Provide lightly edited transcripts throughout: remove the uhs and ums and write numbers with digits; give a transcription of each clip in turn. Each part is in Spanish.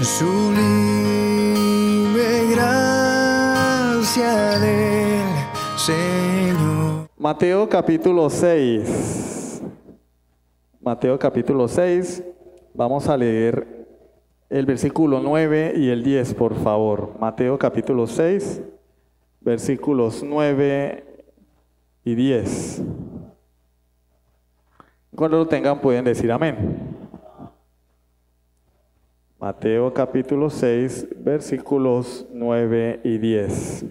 sublime gracia del Señor. Mateo capítulo 6. Mateo capítulo 6. Vamos a leer el versículo 9 y el 10, por favor. Mateo capítulo 6, versículos 9 y 10. Cuando lo tengan pueden decir amén. Mateo capítulo 6, versículos 9 y 10.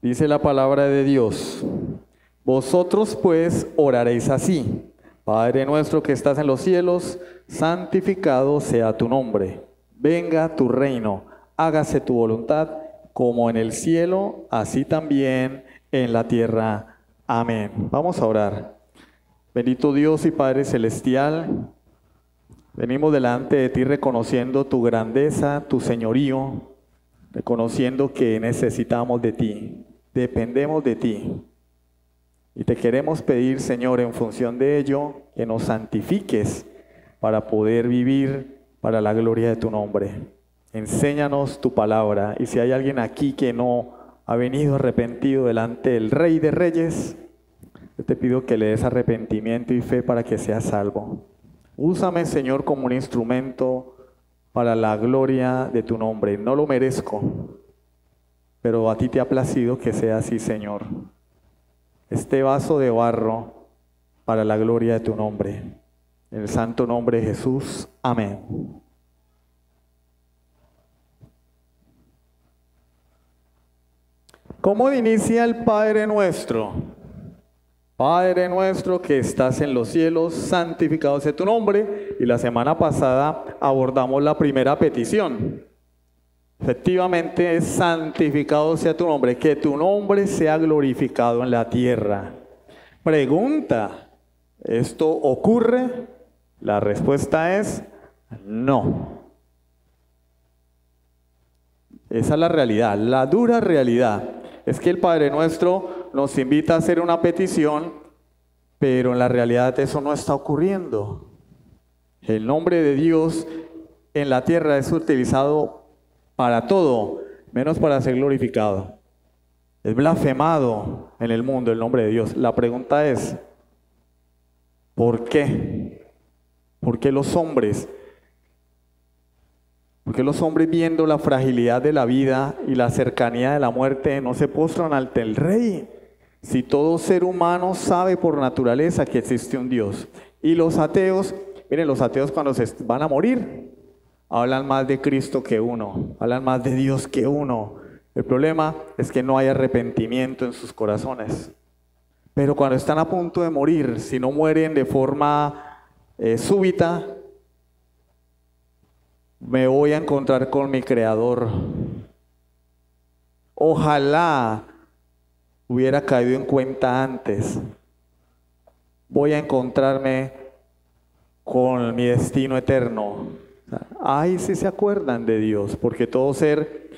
Dice la palabra de Dios: vosotros pues oraréis así: Padre nuestro que estás en los cielos, santificado sea tu nombre. Venga tu reino, hágase tu voluntad, como en el cielo, así también en la tierra. Amén. Vamos a orar. Bendito Dios y Padre celestial, venimos delante de ti reconociendo tu grandeza, tu señorío, reconociendo que necesitamos de ti, dependemos de ti. Y te queremos pedir, Señor, en función de ello, que nos santifiques para poder vivir para la gloria de tu nombre. Enséñanos tu palabra. Y si hay alguien aquí que no ha venido arrepentido delante del Rey de Reyes, yo te pido que le des arrepentimiento y fe para que sea salvo. Úsame, Señor, como un instrumento para la gloria de tu nombre. No lo merezco, pero a ti te ha placido que sea así, Señor. Este vaso de barro para la gloria de tu nombre. En el santo nombre de Jesús. Amén. ¿Cómo inicia el Padre Nuestro? Padre nuestro que estás en los cielos, santificado sea tu nombre. Y la semana pasada abordamos la primera petición. Efectivamente es: santificado sea tu nombre, que tu nombre sea glorificado en la tierra. Pregunta: ¿esto ocurre? La respuesta es no. Esa es la realidad, la dura realidad. Es que el Padre Nuestro nos invita a hacer una petición, pero en la realidad eso no está ocurriendo. El nombre de Dios en la tierra es utilizado para todo, menos para ser glorificado. Es blasfemado en el mundo el nombre de Dios. La pregunta es: ¿por qué? ¿Por qué los hombres? ¿Por qué los hombres, viendo la fragilidad de la vida y la cercanía de la muerte, no se postran ante el Rey? Si todo ser humano sabe por naturaleza que existe un Dios. Y los ateos, miren, los ateos cuando se van a morir, hablan más de Cristo que uno, hablan más de Dios que uno. El problema es que no hay arrepentimiento en sus corazones. Pero cuando están a punto de morir, si no mueren de forma súbita, me voy a encontrar con mi Creador. Ojalá hubiera caído en cuenta antes. Voy a encontrarme con mi destino eterno. Ay, si se acuerdan de Dios, porque todo ser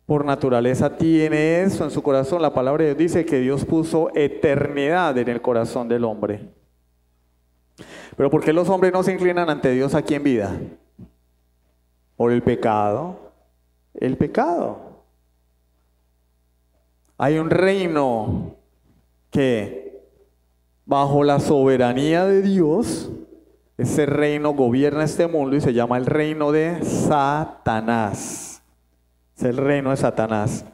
por naturaleza tiene eso en su corazón. La palabra de Dios dice que Dios puso eternidad en el corazón del hombre. Pero ¿por qué los hombres no se inclinan ante Dios aquí en vida? Por el pecado. El pecado. Hay un reino que, bajo la soberanía de Dios, ese reino gobierna este mundo y se llama el reino de Satanás. Es el reino de Satanás.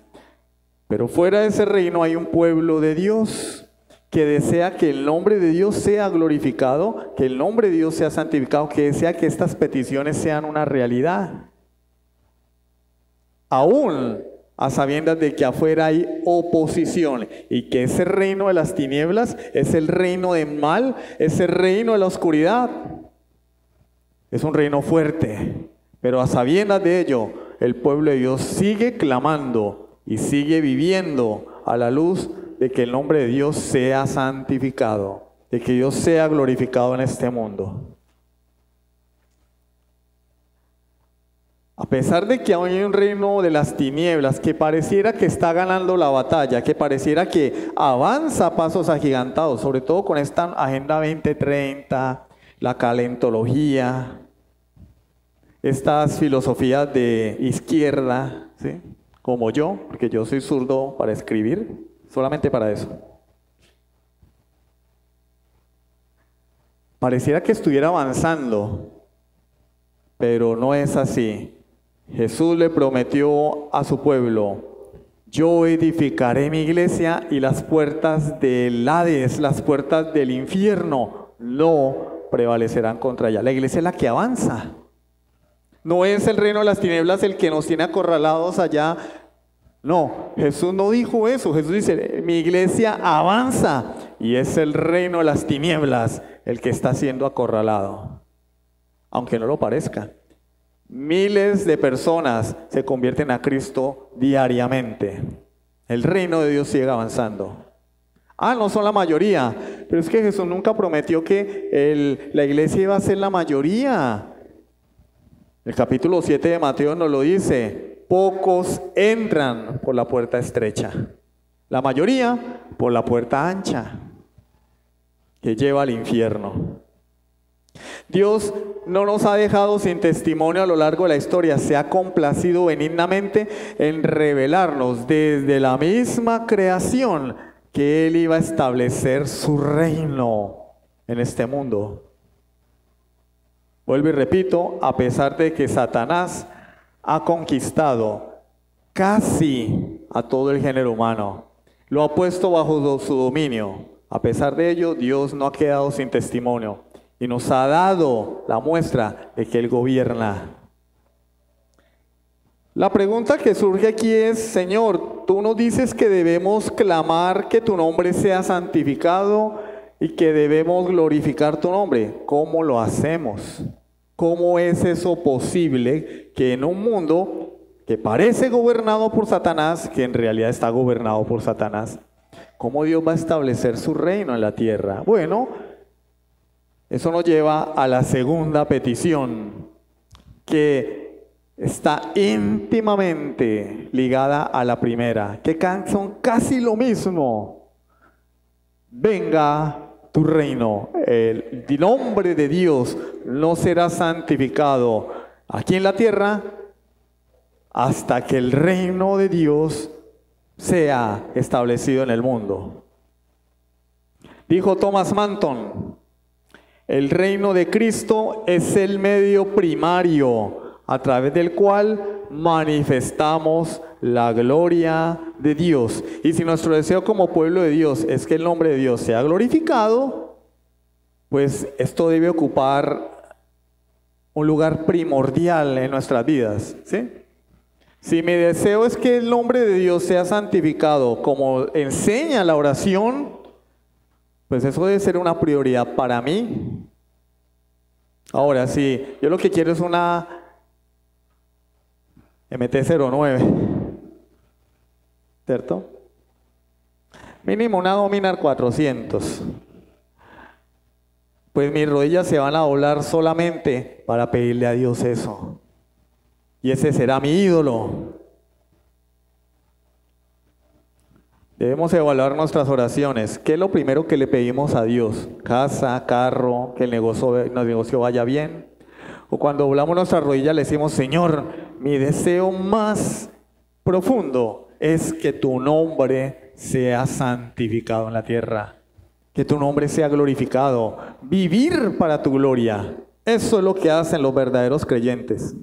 Pero fuera de ese reino hay un pueblo de Dios que desea que el nombre de Dios sea glorificado, que el nombre de Dios sea santificado, que desea que estas peticiones sean una realidad. Aún a sabiendas de que afuera hay oposición y que ese reino de las tinieblas es el reino del mal, es el reino de la oscuridad. Es un reino fuerte, pero a sabiendas de ello, el pueblo de Dios sigue clamando y sigue viviendo a la luz de que el nombre de Dios sea santificado, de que Dios sea glorificado en este mundo. A pesar de que hay un reino de las tinieblas que pareciera que está ganando la batalla, que pareciera que avanza a pasos agigantados, sobre todo con esta Agenda 2030, la calentología, estas filosofías de izquierda, ¿sí? Como yo, porque yo soy zurdo para escribir, solamente para eso. Pareciera que estuviera avanzando, pero no es así. Jesús le prometió a su pueblo: yo edificaré mi iglesia y las puertas del Hades, las puertas del infierno, no prevalecerán contra ella. La iglesia es la que avanza. No es el reino de las tinieblas el que nos tiene acorralados allá. No, Jesús no dijo eso. Jesús dice: mi iglesia avanza, y es el reino de las tinieblas el que está siendo acorralado, aunque no lo parezca. Miles de personas se convierten a Cristo diariamente. El reino de Dios sigue avanzando. No son la mayoría, pero es que Jesús nunca prometió que la iglesia iba a ser la mayoría. El capítulo 7 de Mateo nos lo dice: pocos entran por la puerta estrecha, la mayoría por la puerta ancha, que lleva al infierno. Dios no nos ha dejado sin testimonio a lo largo de la historia. Se ha complacido benignamente en revelarnos desde la misma creación que Él iba a establecer su reino en este mundo. Vuelvo y repito, a pesar de que Satanás ha conquistado casi a todo el género humano, lo ha puesto bajo su dominio, a pesar de ello, Dios no ha quedado sin testimonio y nos ha dado la muestra de que Él gobierna. La pregunta que surge aquí es: Señor, tú nos dices que debemos clamar que tu nombre sea santificado y que debemos glorificar tu nombre. ¿Cómo lo hacemos? ¿Cómo es eso posible que en un mundo que parece gobernado por Satanás, que en realidad está gobernado por Satanás, cómo Dios va a establecer su reino en la tierra? Bueno, eso nos lleva a la segunda petición, que está íntimamente ligada a la primera, que son casi lo mismo. Venga tu reino. El nombre de Dios no será santificado aquí en la tierra hasta que el reino de Dios sea establecido en el mundo. Dijo Thomas Manton: el reino de Cristo es el medio primario a través del cual manifestamos la gloria de Dios. Y si nuestro deseo como pueblo de Dios es que el nombre de Dios sea glorificado, pues esto debe ocupar un lugar primordial en nuestras vidas, ¿sí? Si mi deseo es que el nombre de Dios sea santificado como enseña la oración, pues eso debe ser una prioridad para mí. Ahora, si yo lo que quiero es una MT-09, ¿cierto? Mínimo una Dominar 400. Pues mis rodillas se van a doblar solamente para pedirle a Dios eso. Y ese será mi ídolo. Debemos evaluar nuestras oraciones. ¿Qué es lo primero que le pedimos a Dios? Casa, carro, que el negocio vaya bien. O cuando doblamos nuestras rodillas le decimos: Señor, mi deseo más profundo es que tu nombre sea santificado en la tierra, que tu nombre sea glorificado, vivir para tu gloria. Eso es lo que hacen los verdaderos creyentes.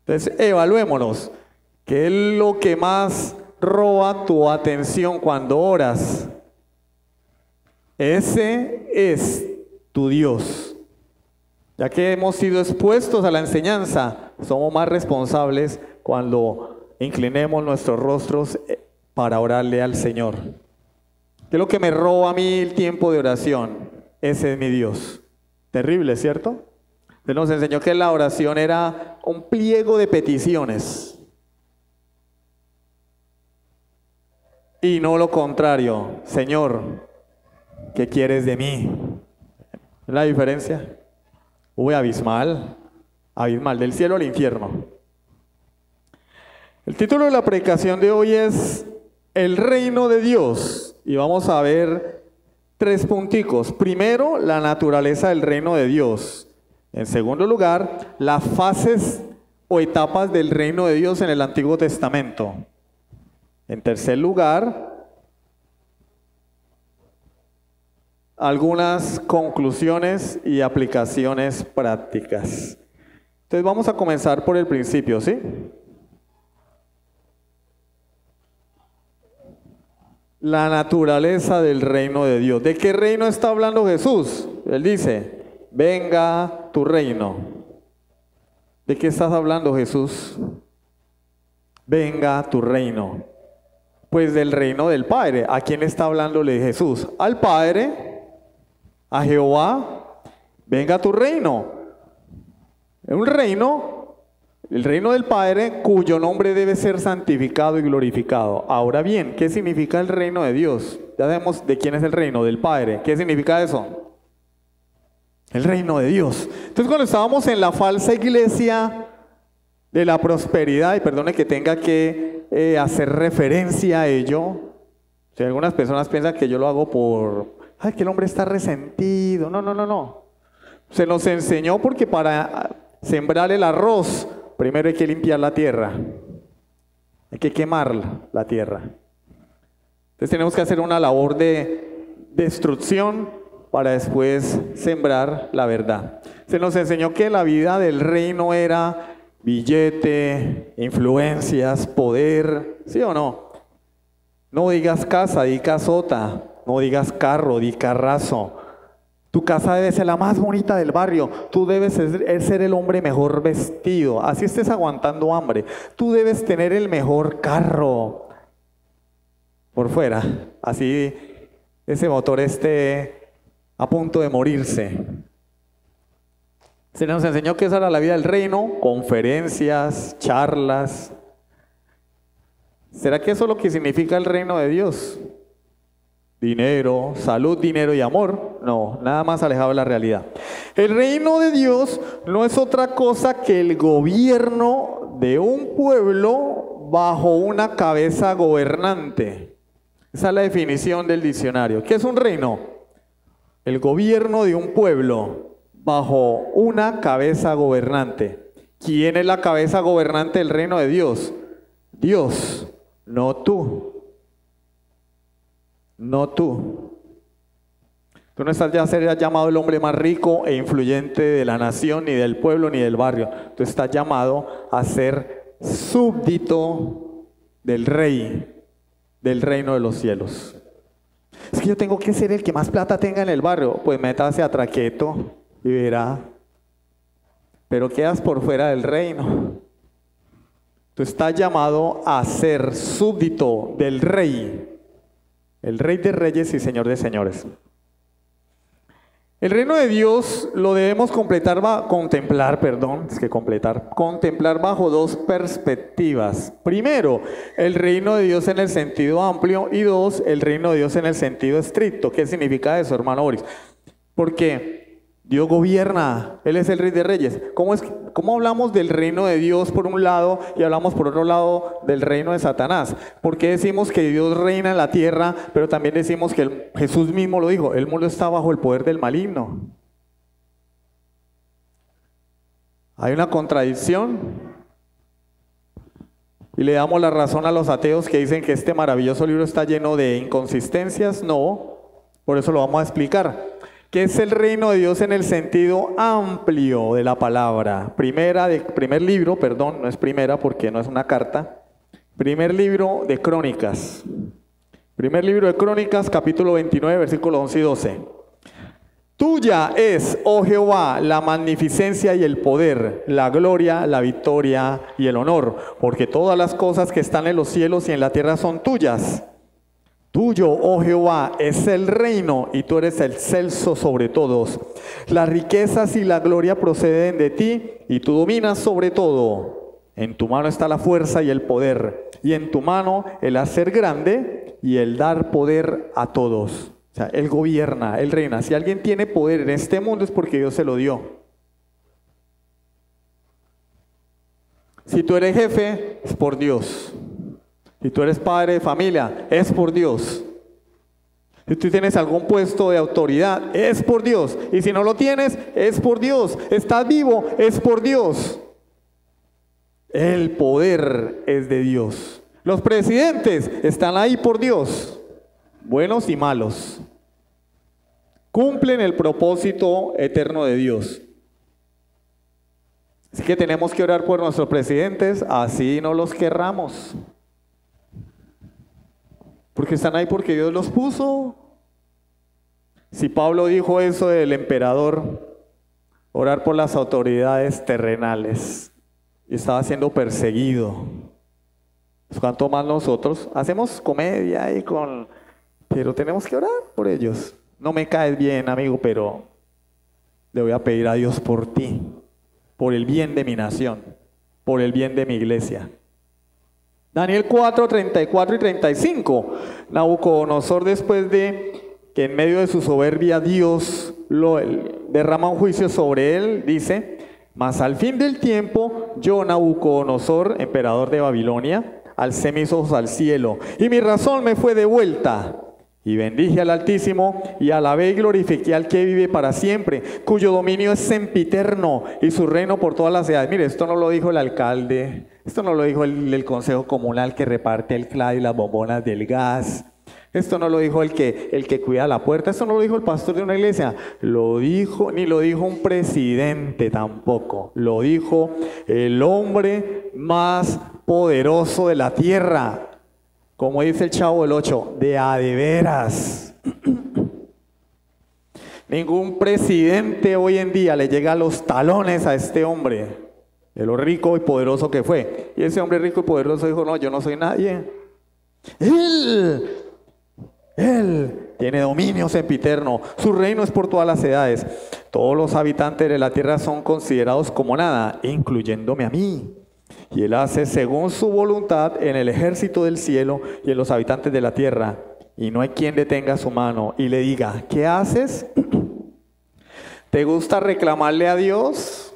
Entonces, evaluémonos. ¿Qué es lo que más roba tu atención cuando oras? Ese es tu Dios. Ya que hemos sido expuestos a la enseñanza, somos más responsables cuando inclinemos nuestros rostros para orarle al Señor. ¿Qué es lo que me roba a mí el tiempo de oración? Ese es mi Dios. Terrible, ¿cierto? Él nos enseñó que la oración era un pliego de peticiones y no lo contrario. Señor, ¿qué quieres de mí? ¿Es la diferencia? Uy, abismal del cielo al infierno. El título de la predicación de hoy es El reino de Dios, y vamos a ver 3 punticos. Primero, la naturaleza del reino de Dios. En segundo lugar, las fases o etapas del reino de Dios en el Antiguo Testamento. En tercer lugar, algunas conclusiones y aplicaciones prácticas. Entonces vamos a comenzar por el principio, ¿sí? La naturaleza del reino de Dios. ¿De qué reino está hablando Jesús? Él dice, venga tu reino. ¿De qué estás hablando, Jesús? Venga tu reino. Pues del reino del Padre. ¿A quién está hablándole Jesús? Al Padre, a Jehová. Venga tu reino. Un reino, el reino del Padre, cuyo nombre debe ser santificado y glorificado. Ahora bien, ¿qué significa el reino de Dios? Ya sabemos de quién es el reino, del Padre. ¿Qué significa eso? El reino de Dios. Entonces, cuando estábamos en la falsa iglesia de la prosperidad, y perdone que tenga que hacer referencia a ello, si algunas personas piensan que yo lo hago por, ay, que el hombre está resentido. No. Se nos enseñó porque para sembrar el arroz, primero hay que limpiar la tierra. Hay que quemar la tierra. Entonces tenemos que hacer una labor de destrucción para después sembrar la verdad. Se nos enseñó que la vida del reino era billete, influencias, poder, ¿sí o no? No digas casa, di casota. No digas carro, di carrazo. Tu casa debe ser la más bonita del barrio. Tú debes ser el hombre mejor vestido. Así estés aguantando hambre. Tú debes tener el mejor carro por fuera. Así ese motor esté a punto de morirse. Se nos enseñó que esa era la vida del reino. Conferencias, charlas. ¿Será que eso es lo que significa el reino de Dios? Dinero, salud, dinero y amor. No, nada más alejado de la realidad. El reino de Dios no es otra cosa que el gobierno de un pueblo bajo una cabeza gobernante. Esa es la definición del diccionario. ¿Qué es un reino? El gobierno de un pueblo bajo una cabeza gobernante. ¿Quién es la cabeza gobernante del reino de Dios? Dios, no tú. No tú. Tú no estás ya a ser llamado el hombre más rico e influyente de la nación, ni del pueblo, ni del barrio. Tú estás llamado a ser súbdito del rey, del reino de los cielos. Es que yo tengo que ser el que más plata tenga en el barrio. Pues métase a Traqueto y verá. Pero quedas por fuera del reino. Tú estás llamado a ser súbdito del rey. El Rey de Reyes y Señor de Señores. El reino de Dios lo debemos contemplar bajo dos perspectivas. Primero, el reino de Dios en el sentido amplio y dos, el reino de Dios en el sentido estricto. ¿Qué significa eso, hermano Boris? Porque Dios gobierna, Él es el Rey de Reyes. ¿Cómo hablamos del reino de Dios por un lado y hablamos por otro lado del reino de Satanás? ¿Por qué decimos que Dios reina en la tierra, pero también decimos que Jesús mismo lo dijo, el mundo está bajo el poder del maligno? Hay una contradicción y le damos la razón a los ateos que dicen que este maravilloso libro está lleno de inconsistencias. No, por eso lo vamos a explicar. ¿Qué es el reino de Dios en el sentido amplio de la palabra? Primer libro, no es primera porque no es una carta. Primer libro de Crónicas. Primer libro de Crónicas, capítulo 29, versículos 11 y 12. Tuya es, oh Jehová, la magnificencia y el poder, la gloria, la victoria y el honor, porque todas las cosas que están en los cielos y en la tierra son tuyas. Tuyo, oh Jehová, es el reino y tú eres el excelso sobre todos. Las riquezas y la gloria proceden de ti y tú dominas sobre todo. En tu mano está la fuerza y el poder, y en tu mano el hacer grande y el dar poder a todos. O sea, Él gobierna, Él reina. Si alguien tiene poder en este mundo es porque Dios se lo dio. Si tú eres jefe, es por Dios. Si tú eres padre de familia, es por Dios. Si tú tienes algún puesto de autoridad, es por Dios. Y si no lo tienes, es por Dios. Estás vivo, es por Dios. El poder es de Dios. Los presidentes están ahí por Dios, buenos y malos. Cumplen el propósito eterno de Dios. Así que tenemos que orar por nuestros presidentes, así no los querramos. Porque están ahí porque Dios los puso. Si Pablo dijo eso del emperador, orar por las autoridades terrenales, y estaba siendo perseguido. ¿Cuánto más nosotros? Hacemos comedia pero tenemos que orar por ellos. No me caes bien, amigo, pero le voy a pedir a Dios por ti, por el bien de mi nación, por el bien de mi iglesia. Daniel 4, 34 y 35. Nabucodonosor, después de que en medio de su soberbia Dios derrama un juicio sobre él, dice: mas al fin del tiempo, yo, Nabucodonosor, emperador de Babilonia, alcé mis ojos al cielo, y mi razón me fue devuelta. Y bendije al Altísimo, y alabé y glorifiqué al que vive para siempre, cuyo dominio es sempiterno, y su reino por todas las edades. Mire, esto no lo dijo el alcalde, esto no lo dijo el consejo comunal que reparte el clad y las bombonas del gas. Esto no lo dijo el que cuida la puerta, esto no lo dijo el pastor de una iglesia, ni lo dijo un presidente tampoco, lo dijo el hombre más poderoso de la tierra, como dice el Chavo del 8, de veras. Ningún presidente hoy en día le llega a los talones a este hombre, de lo rico y poderoso que fue. Y ese hombre rico y poderoso dijo: no, yo no soy nadie. Él tiene dominio sempiterno, su reino es por todas las edades. Todos los habitantes de la tierra son considerados como nada, incluyéndome a mí. Y él hace según su voluntad en el ejército del cielo y en los habitantes de la tierra. Y no hay quien detenga su mano y le diga: ¿qué haces? ¿Te gusta reclamarle a Dios?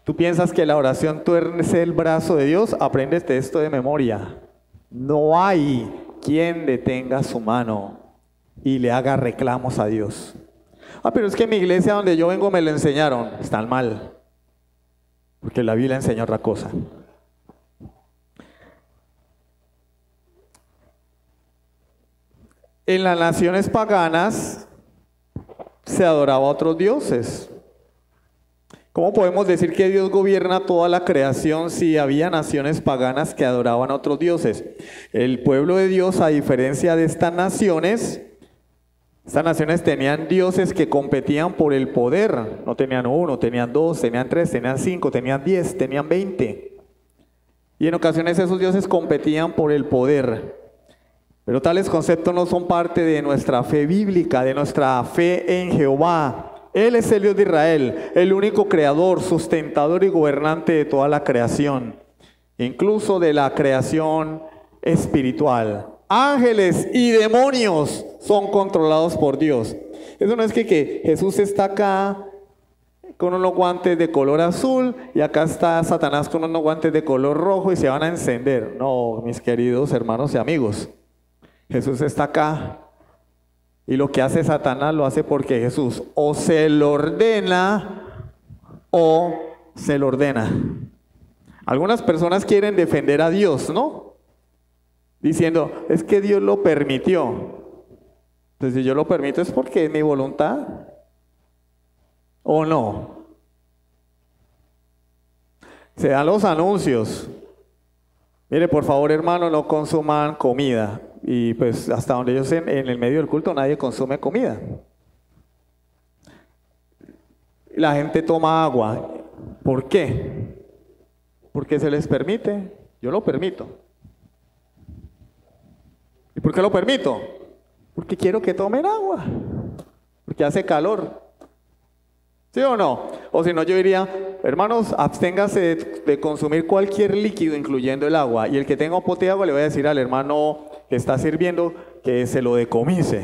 ¿Tú piensas que la oración tuerce el brazo de Dios? Apréndete esto de memoria. No hay quien detenga su mano y le haga reclamos a Dios. Pero es que en mi iglesia donde yo vengo me lo enseñaron. Están mal, porque la Biblia enseña otra cosa. En las naciones paganas se adoraba a otros dioses. ¿Cómo podemos decir que Dios gobierna toda la creación si había naciones paganas que adoraban a otros dioses? El pueblo de Dios, a diferencia de estas naciones tenían dioses que competían por el poder. No tenían uno, tenían dos, tenían tres, tenían cinco, tenían 10, tenían 20. Y en ocasiones esos dioses competían por el poder. Pero tales conceptos no son parte de nuestra fe bíblica, de nuestra fe en Jehová. Él es el Dios de Israel, el único creador, sustentador y gobernante de toda la creación, incluso de la creación espiritual. Ángeles y demonios son controlados por Dios. Eso no es que Jesús está acá con unos guantes de color azul y acá está Satanás con unos guantes de color rojo y se van a encender. No, mis queridos hermanos y amigos. Jesús está acá. Y lo que hace Satanás lo hace porque Jesús o se lo ordena o se lo ordena. Algunas personas quieren defender a Dios, ¿no? Diciendo: es que Dios lo permitió. Entonces, si yo lo permito es porque es mi voluntad. ¿O no? Se dan los anuncios. Mire, por favor, hermano, no consuman comida. Y pues hasta donde yo sé, en el medio del culto nadie consume comida. La gente toma agua. ¿Por qué? Porque se les permite. Yo lo permito. ¿Y por qué lo permito? Porque quiero que tomen agua. Porque hace calor. ¿Sí o no? O si no, yo diría: hermanos, absténgase de consumir cualquier líquido, incluyendo el agua. Y el que tenga un pote de agua le voy a decir al hermano que está sirviendo que se lo decomise.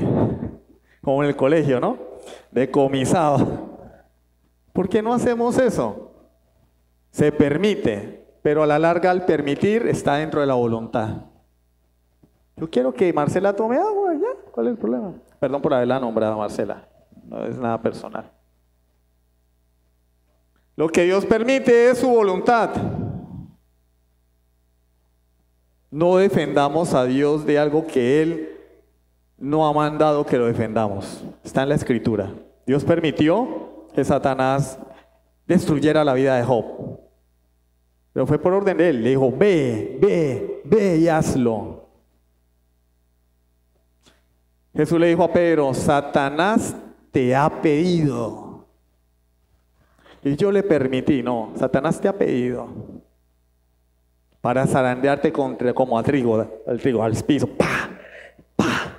Como en el colegio, ¿no? Decomisado. ¿Por qué no hacemos eso? Se permite, pero a la larga al permitir está dentro de la voluntad. Yo quiero que Marcela tome agua, ¿ya? ¿Cuál es el problema? Perdón por haberla nombrado, Marcela. No es nada personal. Lo que Dios permite es su voluntad. No defendamos a Dios de algo que Él no ha mandado que lo defendamos. Está en la Escritura. Dios permitió que Satanás destruyera la vida de Job. Pero fue por orden de Él. Le dijo, ve y hazlo. Jesús le dijo a Pedro, Satanás te ha pedido. Y yo le permití. No, Satanás te ha pedido. Para zarandearte como a trigo, al piso. ¡Pah! ¡Pah!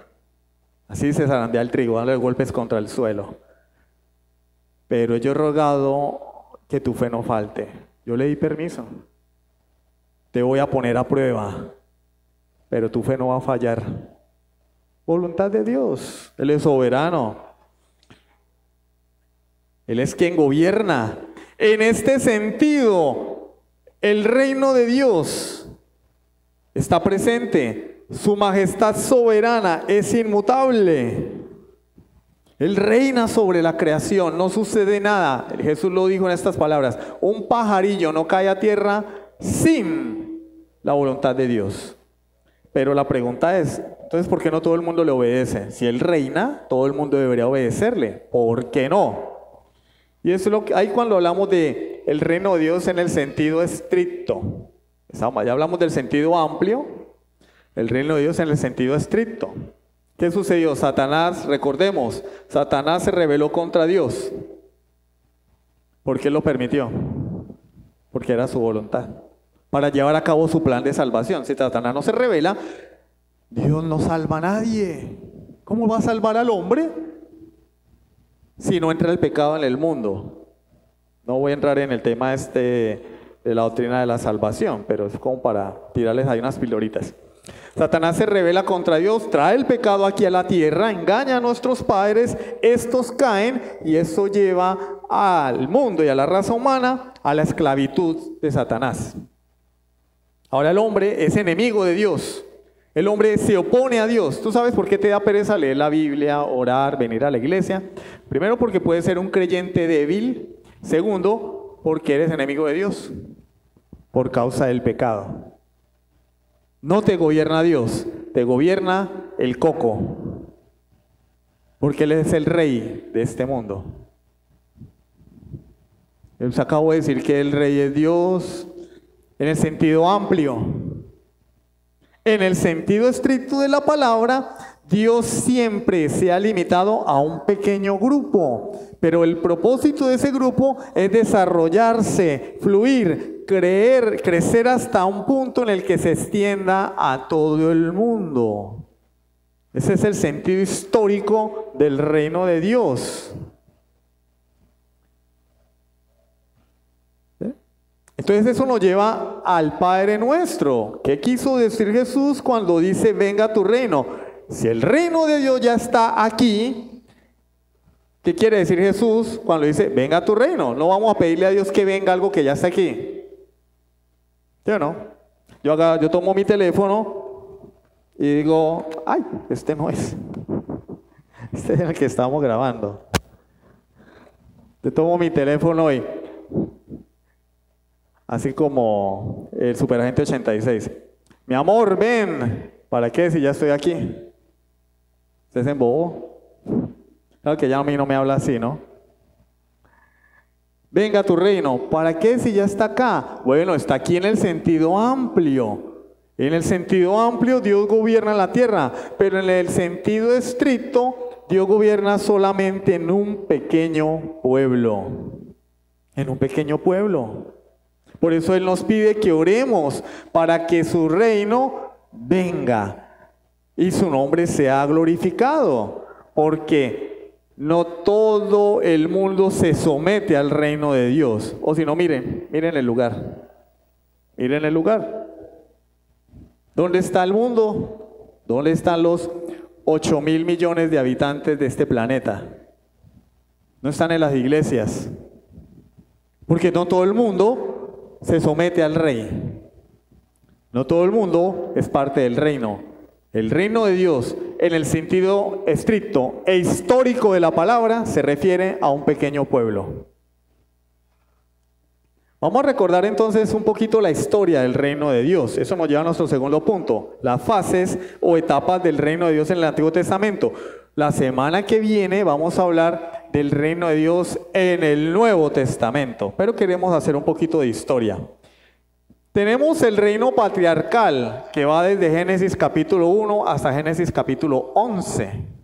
Así se zarandea el trigo, dándole golpes contra el suelo. Pero yo he rogado que tu fe no falte. Yo le di permiso. Te voy a poner a prueba, pero tu fe no va a fallar. Voluntad de Dios. Él es soberano. Él es quien gobierna. En este sentido, el reino de Dios está presente. Su majestad soberana es inmutable. Él reina sobre la creación, no sucede nada. Jesús lo dijo en estas palabras: un pajarillo no cae a tierra sin la voluntad de Dios. Pero la pregunta es, entonces, ¿por qué no todo el mundo le obedece? Si Él reina, todo el mundo debería obedecerle. ¿Por qué no? Y eso es lo que hay cuando hablamos de el reino de Dios en el sentido estricto. Ya hablamos del sentido amplio, el reino de Dios en el sentido estricto. ¿Qué sucedió? Satanás, recordemos, Satanás se rebeló contra Dios. ¿Por qué lo permitió? Porque era su voluntad, para llevar a cabo su plan de salvación. Si Satanás no se rebela, Dios no salva a nadie. ¿Cómo va a salvar al hombre si no entra el pecado en el mundo? No voy a entrar en el tema de la doctrina de la salvación, pero es como para tirarles ahí unas piloritas. Satanás se rebela contra Dios, trae el pecado aquí a la tierra, engaña a nuestros padres, estos caen y eso lleva al mundo y a la raza humana a la esclavitud de Satanás. Ahora el hombre es enemigo de Dios. El hombre se opone a Dios. ¿Tú sabes por qué te da pereza leer la Biblia, orar, venir a la iglesia? Primero, porque puedes ser un creyente débil. Segundo, porque eres enemigo de Dios por causa del pecado. No te gobierna Dios, te gobierna el coco, porque Él es el rey de este mundo. Les acabo de decir que el rey es Dios en el sentido amplio. En el sentido estricto de la palabra, Dios siempre se ha limitado a un pequeño grupo, pero el propósito de ese grupo es desarrollarse, fluir, crecer hasta un punto en el que se extienda a todo el mundo. Ese es el sentido histórico del reino de Dios. Entonces eso nos lleva al Padre Nuestro. ¿Qué quiso decir Jesús cuando dice venga tu reino? Si el reino de Dios ya está aquí, ¿qué quiere decir Jesús cuando dice venga tu reino? No vamos a pedirle a Dios que venga algo que ya está aquí. ¿Sí o no? Yo tomo mi teléfono y digo, ay, este no es. Este es el que estamos grabando. Yo tomo mi teléfono y así como el Superagente 86. Mi amor, ven. ¿Para qué si ya estoy aquí? ¿Usted se embobó? Claro que ya a mí no me habla así, ¿no? Venga a tu reino. ¿Para qué si ya está acá? Bueno, está aquí en el sentido amplio. En el sentido amplio Dios gobierna la tierra, pero en el sentido estricto Dios gobierna solamente en un pequeño pueblo. En un pequeño pueblo. Por eso Él nos pide que oremos para que su reino venga y su nombre sea glorificado, porque no todo el mundo se somete al reino de Dios. O si no, miren el lugar. Miren el lugar. ¿Dónde está el mundo? ¿Dónde están los 8.000 millones de habitantes de este planeta? No están en las iglesias, porque no todo el mundo se somete al rey. No todo el mundo es parte del reino. El reino de Dios en el sentido estricto e histórico de la palabra, se refiere a un pequeño pueblo. Vamos a recordar entonces un poquito la historia del reino de Dios. Eso nos lleva a nuestro segundo punto, las fases o etapas del reino de Dios en el Antiguo Testamento. La semana que viene vamos a hablar del reino de Dios en el Nuevo Testamento, pero queremos hacer un poquito de historia. Tenemos el reino patriarcal que va desde Génesis capítulo 1 hasta Génesis capítulo 11.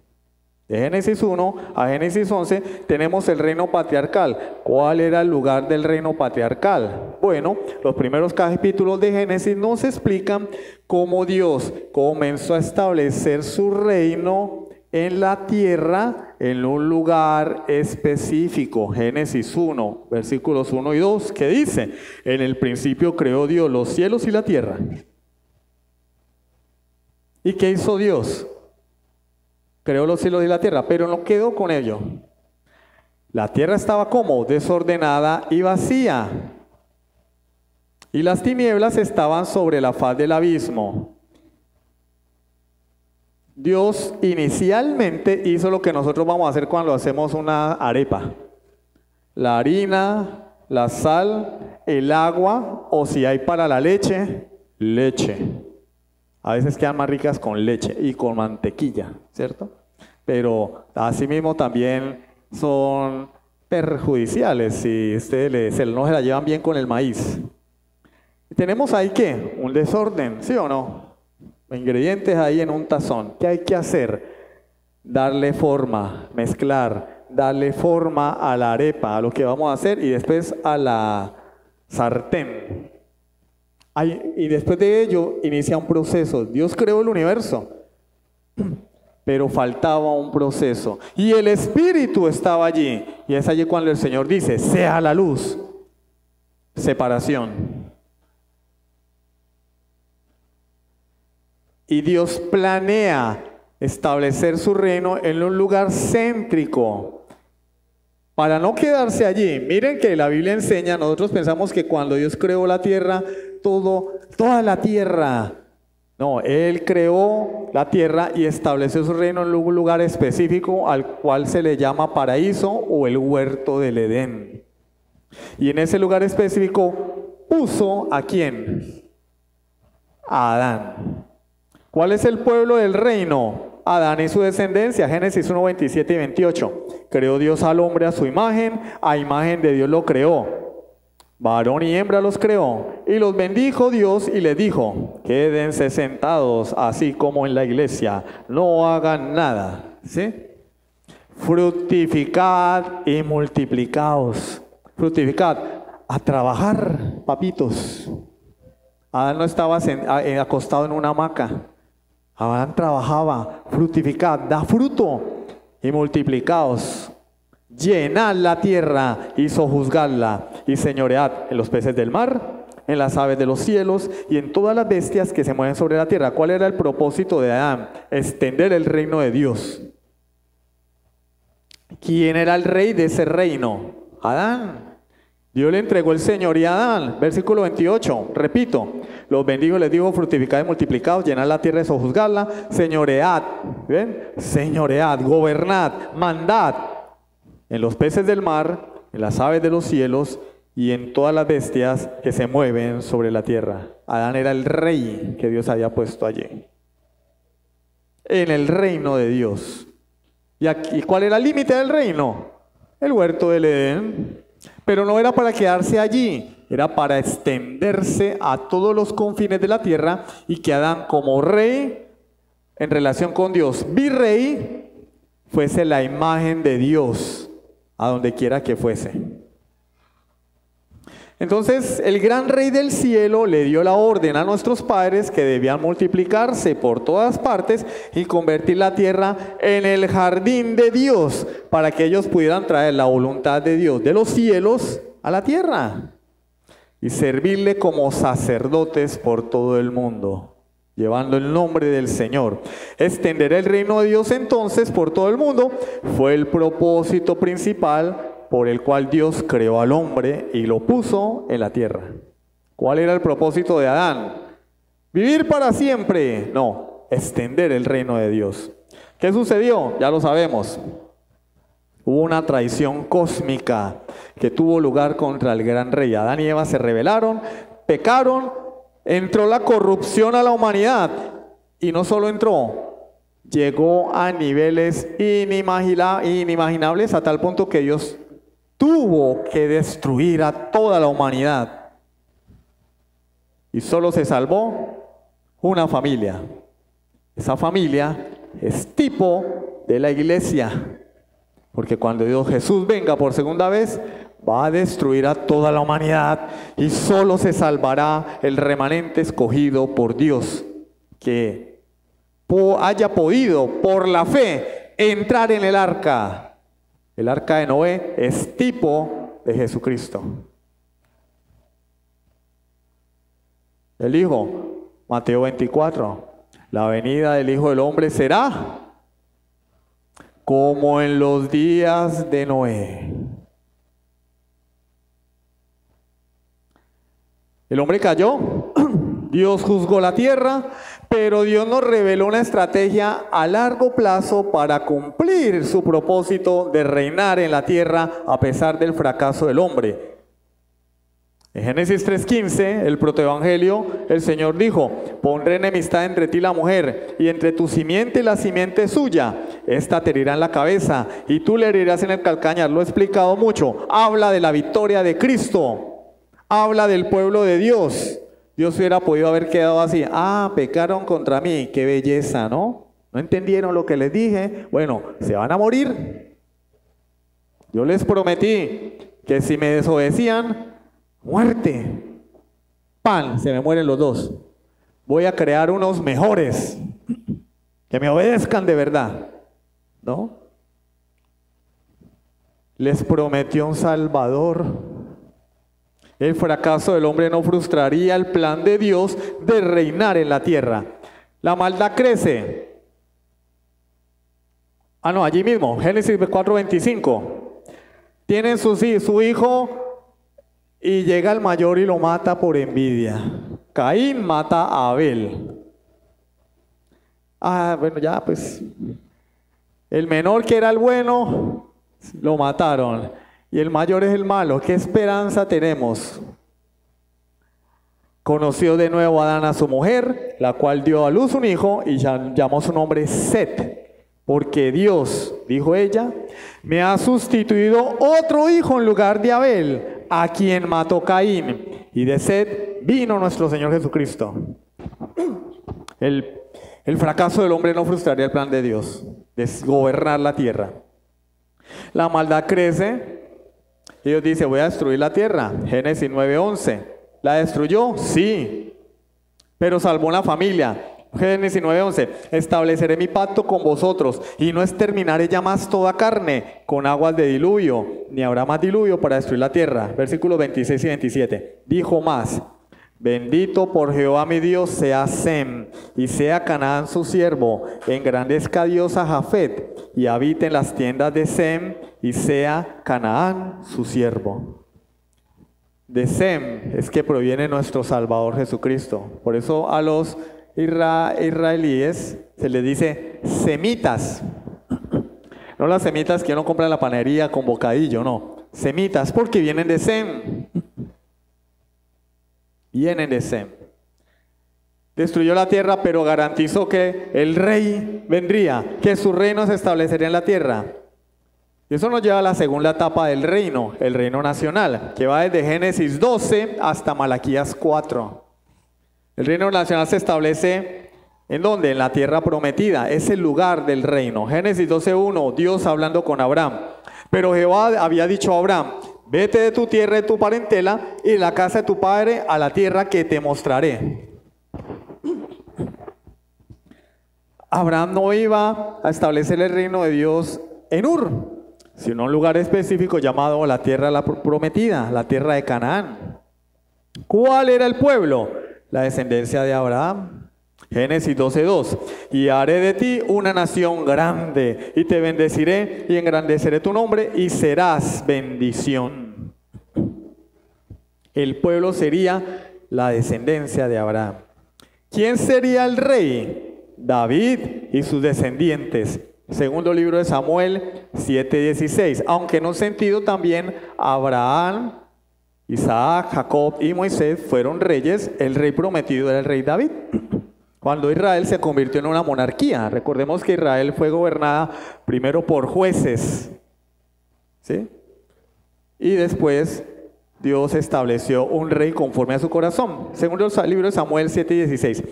De Génesis 1 a Génesis 11 tenemos el reino patriarcal. ¿Cuál era el lugar del reino patriarcal? Bueno, los primeros capítulos de Génesis nos explican cómo Dios comenzó a establecer su reino en la tierra en un lugar específico. Génesis 1, versículos 1 y 2, que dice: en el principio creó Dios los cielos y la tierra. ¿Y qué hizo Dios? Creó los cielos y la tierra, pero no quedó con ello. La tierra estaba como desordenada y vacía, y las tinieblas estaban sobre la faz del abismo. Dios inicialmente hizo lo que nosotros vamos a hacer cuando hacemos una arepa: la harina, la sal, el agua, o si hay para la leche, leche. A veces quedan más ricas con leche y con mantequilla, ¿cierto? Pero asimismo también son perjudiciales si ustedes no se la llevan bien con el maíz. Tenemos ahí, ¿qué? Un desorden, ¿sí o no? Ingredientes ahí en un tazón. ¿Qué hay que hacer? Darle forma, mezclar, darle forma a la arepa, a lo que vamos a hacer, y después a la sartén. Y después de ello inicia un proceso. Dios creó el universo, pero faltaba un proceso. Y el Espíritu estaba allí. Y es allí cuando el Señor dice: sea la luz. Separación. Y Dios planea establecer su reino en un lugar céntrico, para no quedarse allí. Miren que la Biblia enseña, nosotros pensamos que cuando Dios creó la tierra, toda la tierra. No, Él creó la tierra y estableció su reino en un lugar específico al cual se le llama paraíso o el huerto del Edén. Y en ese lugar específico puso ¿a quién? A Adán. ¿Cuál es el pueblo del reino? Adán y su descendencia. Génesis 1, 27 y 28. Creó Dios al hombre a su imagen, a imagen de Dios lo creó. Varón y hembra los creó, y los bendijo Dios y les dijo: quédense sentados, así como en la iglesia, no hagan nada. ¿Sí? Fructificad y multiplicaos. Fructificad, a trabajar, papitos. Adán no estaba acostado en una hamaca. Adán trabajaba. Fructificad, da fruto y multiplicaos. Llenad la tierra y sojuzgadla, y señoread en los peces del mar, en las aves de los cielos y en todas las bestias que se mueven sobre la tierra. ¿Cuál era el propósito de Adán? Extender el reino de Dios. ¿Quién era el rey de ese reino? Adán. Dios le entregó el señorío a Adán. Versículo 28, repito: los bendijo, les dijo: fructificad y multiplicaos, llenad la tierra y sojuzgadla, señoread, ¿ven? Señoread, gobernad, mandad en los peces del mar, en las aves de los cielos y en todas las bestias que se mueven sobre la tierra. Adán era el rey que Dios había puesto allí, en el reino de Dios. ¿Y cuál era el límite del reino? El huerto del Edén. Pero no era para quedarse allí, era para extenderse a todos los confines de la tierra, y que Adán, como rey en relación con Dios, virrey, fuese la imagen de Dios a donde quiera que fuese. Entonces el gran rey del cielo le dio la orden a nuestros padres que debían multiplicarse por todas partes y convertir la tierra en el jardín de Dios, para que ellos pudieran traer la voluntad de Dios de los cielos a la tierra y servirle como sacerdotes por todo el mundo, llevando el nombre del Señor. Extender el reino de Dios entonces por todo el mundo fue el propósito principal por el cual Dios creó al hombre y lo puso en la tierra. ¿Cuál era el propósito de Adán? ¿Vivir para siempre? No, extender el reino de Dios. ¿Qué sucedió? Ya lo sabemos. Hubo una traición cósmica que tuvo lugar contra el gran rey. Adán y Eva se rebelaron, pecaron, entró la corrupción a la humanidad. Y no solo entró, llegó a niveles inimaginables a tal punto que Dios tuvo que destruir a toda la humanidad. Y solo se salvó una familia. Esa familia es tipo de la iglesia. Porque cuando Dios Jesús venga por segunda vez, va a destruir a toda la humanidad y solo se salvará el remanente escogido por Dios, que haya podido por la fe entrar en el arca. El arca de Noé es tipo de Jesucristo. El Hijo, Mateo 24, la venida del Hijo del Hombre será como en los días de Noé. El hombre cayó, Dios juzgó la tierra, pero Dios nos reveló una estrategia a largo plazo para cumplir su propósito de reinar en la tierra a pesar del fracaso del hombre. En Génesis 3:15, el protoevangelio, el Señor dijo: pondré enemistad entre ti y la mujer, y entre tu simiente y la simiente suya. Esta te herirá en la cabeza, y tú le herirás en el calcañar. Lo he explicado mucho. Habla de la victoria de Cristo. Habla del pueblo de Dios. Dios hubiera podido haber quedado así. Ah, pecaron contra mí. Qué belleza, ¿no? ¿No entendieron lo que les dije? Bueno, se van a morir. Yo les prometí que si me desobedecían, muerte. Pan, se me mueren los dos. Voy a crear unos mejores que me obedezcan de verdad, ¿no? Les prometió un Salvador. El fracaso del hombre no frustraría el plan de Dios de reinar en la tierra. La maldad crece. Allí mismo, Génesis 4:25. Tienen su hijo y llega el mayor y lo mata por envidia. Caín mata a Abel. Bueno, ya pues. El menor, que era el bueno, lo mataron. Y el mayor es el malo. ¿Qué esperanza tenemos? Conoció de nuevo Adán a su mujer, la cual dio a luz un hijo y llamó su nombre Set. Porque Dios, dijo ella, me ha sustituido otro hijo en lugar de Abel, a quien mató Caín. Y de Set vino nuestro Señor Jesucristo. El fracaso del hombre no frustraría el plan de Dios, de gobernar la tierra. La maldad crece. Y Dios dice: voy a destruir la tierra. Génesis 9:11. ¿La destruyó? Sí. Pero salvó una familia. Génesis 9:11. Estableceré mi pacto con vosotros y no exterminaré ya más toda carne con aguas de diluvio, ni habrá más diluvio para destruir la tierra. Versículos 26 y 27. Dijo más: bendito por Jehová mi Dios sea Sem, y sea Canaán su siervo, engrandezca a Dios a Jafet, y habite en las tiendas de Sem, y sea Canaán su siervo. De Sem es que proviene nuestro Salvador Jesucristo. Por eso a los israelíes se les dice semitas. No las semitas que uno compra en la panadería con bocadillo, no. Semitas, porque vienen de Sem. Vienen de Sem. Destruyó la tierra, pero garantizó que el rey vendría, que su reino se establecería en la tierra. Y eso nos lleva a la segunda etapa del reino, el reino nacional, que va desde Génesis 12 hasta Malaquías 4. El reino nacional se establece ¿en dónde? En la tierra prometida, es el lugar del reino. Génesis 12:1, Dios hablando con Abraham. Pero Jehová había dicho a Abraham: vete de tu tierra y de tu parentela y de la casa de tu padre a la tierra que te mostraré. Abraham no iba a establecer el reino de Dios en Ur, sino en un lugar específico llamado la tierra prometida, la tierra de Canaán. ¿Cuál era el pueblo? La descendencia de Abraham. Génesis 12:2. Y haré de ti una nación grande, y te bendeciré y engrandeceré tu nombre, y serás bendición. El pueblo sería la descendencia de Abraham. ¿Quién sería el rey? David y sus descendientes. Segundo libro de Samuel 7:16. Aunque en un sentido también Abraham, Isaac, Jacob y Moisés fueron reyes, el rey prometido era el rey David. Cuando Israel se convirtió en una monarquía, recordemos que Israel fue gobernada primero por jueces, ¿sí? Y después Dios estableció un rey conforme a su corazón. Segundo libro de Samuel 7:16.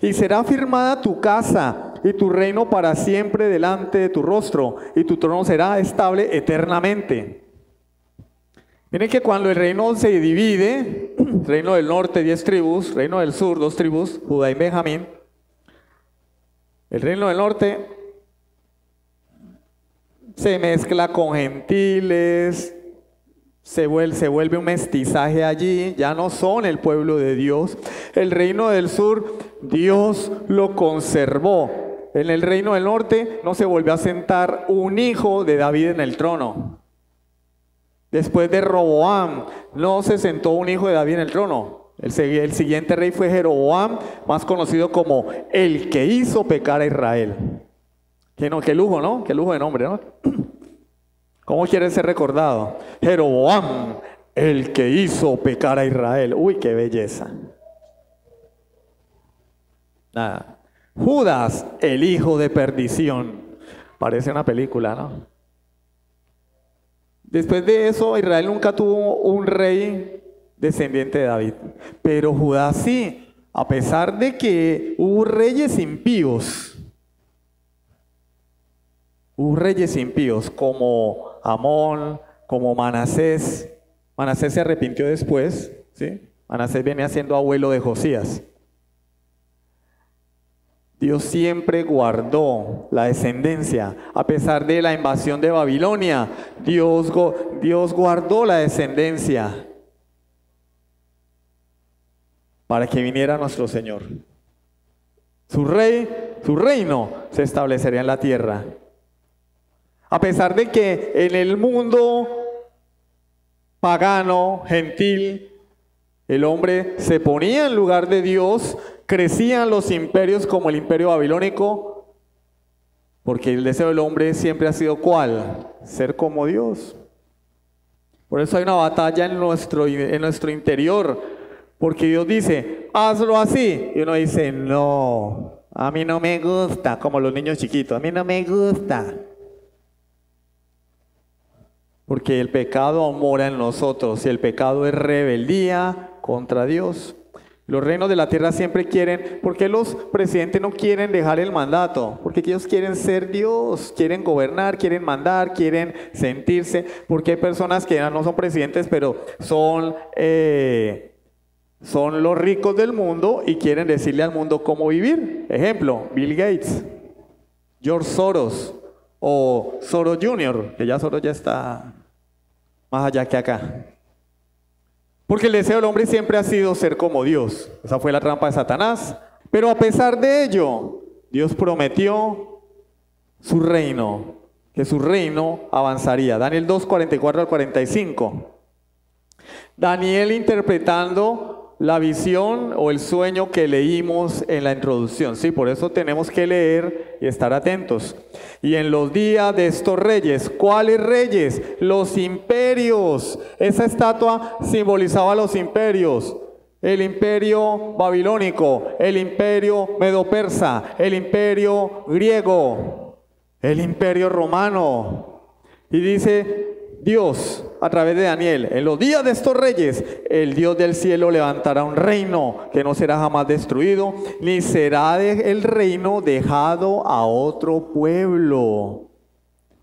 Y será firmada tu casa y tu reino para siempre delante de tu rostro, y tu trono será estable eternamente. Miren que cuando el reino se divide, reino del norte 10 tribus, reino del sur 2 tribus, Judá y Benjamín, el reino del norte se mezcla con gentiles, se vuelve un mestizaje allí, ya no son el pueblo de Dios. El reino del sur, Dios lo conservó. En el reino del norte no se volvió a sentar un hijo de David en el trono. Después de Roboam, no se sentó un hijo de David en el trono. El siguiente rey fue Jeroboam, más conocido como el que hizo pecar a Israel. Qué lujo, ¿no? Qué lujo de nombre, ¿no? ¿Cómo quiere ser recordado? Jeroboam, el que hizo pecar a Israel. Uy, qué belleza. Nada. Judas, el hijo de perdición. Parece una película, ¿no? Después de eso, Israel nunca tuvo un rey descendiente de David. Pero Judá sí, a pesar de que hubo reyes impíos. Hubo reyes impíos como Amón, como Manasés. Manasés se arrepintió después, ¿sí? Manasés venía siendo abuelo de Josías. Dios siempre guardó la descendencia. A pesar de la invasión de Babilonia, Dios guardó la descendencia para que viniera nuestro Señor. Su reino se establecería en la tierra. A pesar de que en el mundo pagano, gentil, el hombre se ponía en lugar de Dios, crecían los imperios como el imperio babilónico, porque el deseo del hombre siempre ha sido ¿cuál? Ser como Dios. Por eso hay una batalla en nuestro interior, porque Dios dice, hazlo así, y uno dice, no, a mí no me gusta, como los niños chiquitos, a mí no me gusta. Porque el pecado mora en nosotros y el pecado es rebeldía contra Dios. Los reinos de la tierra siempre quieren, ¿por qué los presidentes no quieren dejar el mandato? Porque ellos quieren ser Dios, quieren gobernar, quieren mandar, quieren sentirse. Porque hay personas que no son presidentes, pero son los ricos del mundo y quieren decirle al mundo cómo vivir. Ejemplo, Bill Gates, George Soros o Soros Jr., que ya Soros ya está más allá que acá. Porque el deseo del hombre siempre ha sido ser como Dios. Esa fue la trampa de Satanás. Pero a pesar de ello, Dios prometió su reino, que su reino avanzaría. Daniel 2, 44 al 45. Daniel interpretando la visión o el sueño que leímos en la introducción. Sí, por eso tenemos que leer y estar atentos. Y en los días de estos reyes, ¿cuáles reyes? Los imperios. Esa estatua simbolizaba los imperios. El imperio babilónico, el imperio medo-persa, el imperio griego, el imperio romano. Y dice Dios a través de Daniel, en los días de estos reyes, el Dios del cielo levantará un reino que no será jamás destruido, ni será el reino dejado a otro pueblo.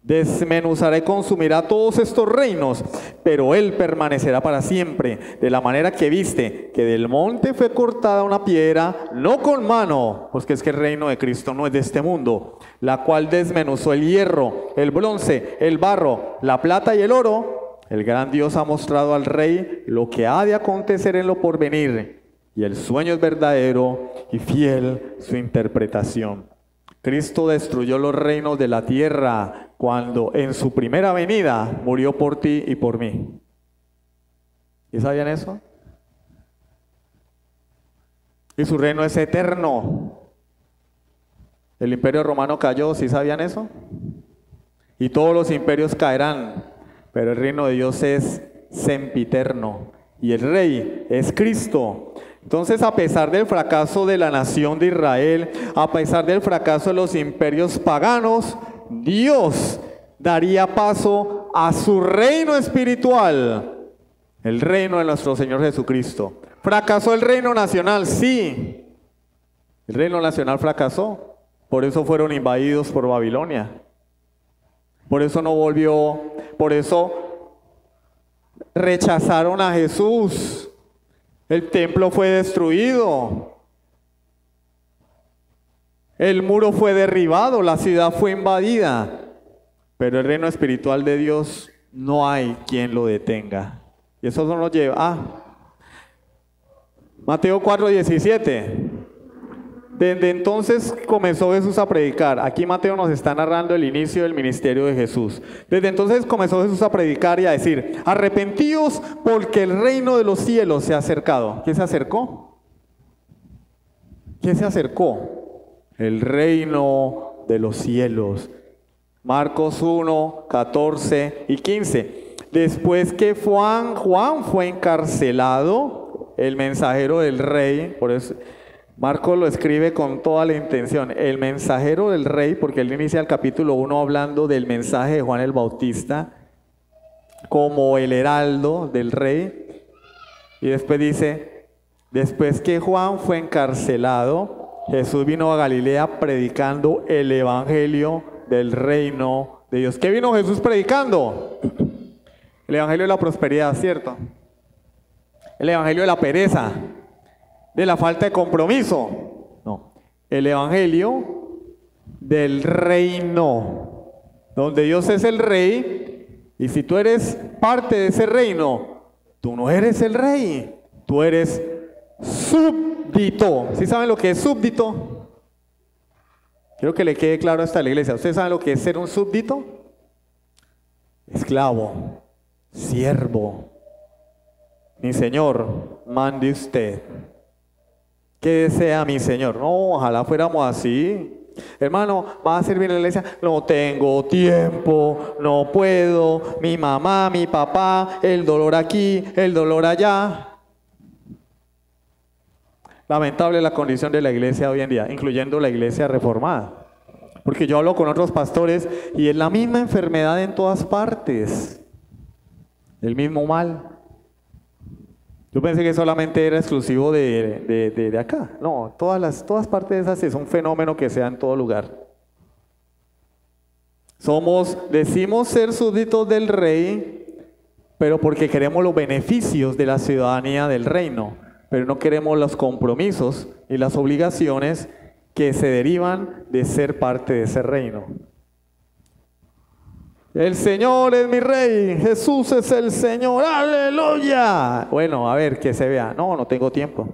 Desmenuzará y consumirá todos estos reinos, pero él permanecerá para siempre, de la manera que viste que del monte fue cortada una piedra, no con mano, porque es que el reino de Cristo no es de este mundo, la cual desmenuzó el hierro, el bronce, el barro, la plata y el oro. El gran Dios ha mostrado al rey lo que ha de acontecer en lo porvenir, y el sueño es verdadero y fiel su interpretación. Cristo destruyó los reinos de la tierra cuando en su primera venida murió por ti y por mí. ¿Y sabían eso? Y su reino es eterno. El imperio romano cayó, ¿sí sabían eso? y todos los imperios caerán, pero el reino de Dios es sempiterno y el rey es Cristo. Entonces, a pesar del fracaso de la nación de Israel, a pesar del fracaso de los imperios paganos, Dios daría paso a su reino espiritual, el reino de nuestro Señor Jesucristo. ¿Fracasó el reino nacional? Sí. El reino nacional fracasó. Por eso fueron invadidos por Babilonia. Por eso no volvió, por eso rechazaron a Jesús. El templo fue destruido. El muro fue derribado, la ciudad fue invadida. Pero el reino espiritual de Dios no hay quien lo detenga. Y eso no nos lleva Mateo 4:17. Desde entonces comenzó Jesús a predicar. Aquí Mateo nos está narrando el inicio del ministerio de Jesús. Desde entonces comenzó Jesús a predicar y a decir: arrepentíos porque el reino de los cielos se ha acercado. ¿Quién se acercó? ¿Quién se acercó? El reino de los cielos. Marcos 1, 14 y 15. Después que Juan fue encarcelado, el mensajero del rey, por eso Marcos lo escribe con toda la intención, el mensajero del rey, porque él inicia el capítulo 1 hablando del mensaje de Juan el Bautista como el heraldo del rey, y después dice: después que Juan fue encarcelado, Jesús vino a Galilea predicando el evangelio del reino de Dios. ¿Qué vino Jesús predicando? El evangelio de la prosperidad, ¿cierto? El evangelio de la pereza, de la falta de compromiso. No, el evangelio del reino, donde Dios es el rey, y si tú eres parte de ese reino, tú no eres el rey, tú eres súbdito. ¿Sí saben lo que es súbdito? Quiero que le quede claro hasta la iglesia. ¿Ustedes saben lo que es ser un súbdito? Esclavo, siervo. Mi señor, mande usted. ¿Qué desea mi señor? No, ojalá fuéramos así. Hermano, ¿va a servir en la iglesia? No tengo tiempo, no puedo. Mi mamá, mi papá, el dolor aquí, el dolor allá. Lamentable la condición de la iglesia hoy en día, incluyendo la iglesia reformada. Porque yo hablo con otros pastores y es la misma enfermedad en todas partes. El mismo mal. Yo pensé que solamente era exclusivo de acá. No, todas partes de esas es un fenómeno que se da en todo lugar. Decimos ser súbditos del rey, pero porque queremos los beneficios de la ciudadanía del reino, pero no queremos los compromisos y las obligaciones que se derivan de ser parte de ese reino. El Señor es mi rey, Jesús es el Señor, aleluya. Bueno, a ver, que se vea. No tengo tiempo.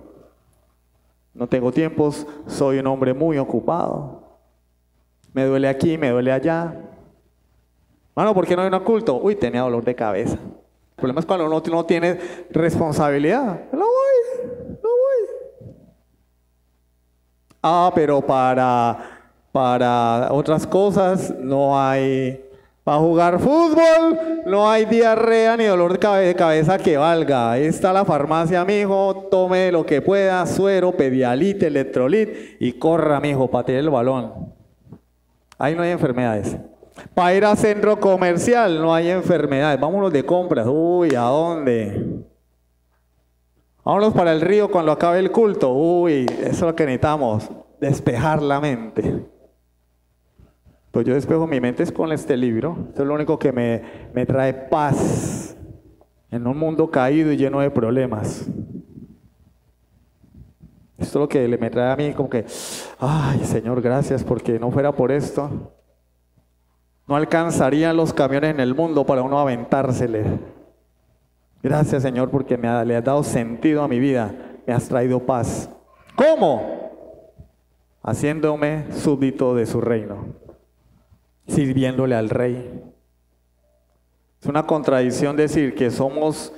No tengo tiempos, soy un hombre muy ocupado. Me duele aquí, me duele allá. Mano, ¿por qué no hay un culto? Uy, tenía dolor de cabeza. El problema es cuando uno no tiene responsabilidad. No voy. Pero para otras cosas no hay. Para jugar fútbol no hay diarrea ni dolor de cabeza que valga. Ahí está la farmacia, mijo, tome lo que pueda, suero, Pedialit, Electrolit y corra, mijo, patee el balón. Ahí no hay enfermedades. Para ir a centro comercial no hay enfermedades. Vámonos de compras. Uy, ¿a dónde? Vámonos para el río cuando acabe el culto. Uy, eso es lo que necesitamos, despejar la mente. Pues yo despejo mi mente con este libro. Esto es lo único que me trae paz en un mundo caído y lleno de problemas. Esto es lo que me trae a mí como que, ay, Señor, gracias, porque no fuera por esto, no alcanzarían los camiones en el mundo para uno aventársele. Gracias, Señor, porque le has dado sentido a mi vida, me has traído paz. ¿Cómo? Haciéndome súbdito de su reino, sirviéndole al rey. Es una contradicción decir que estamos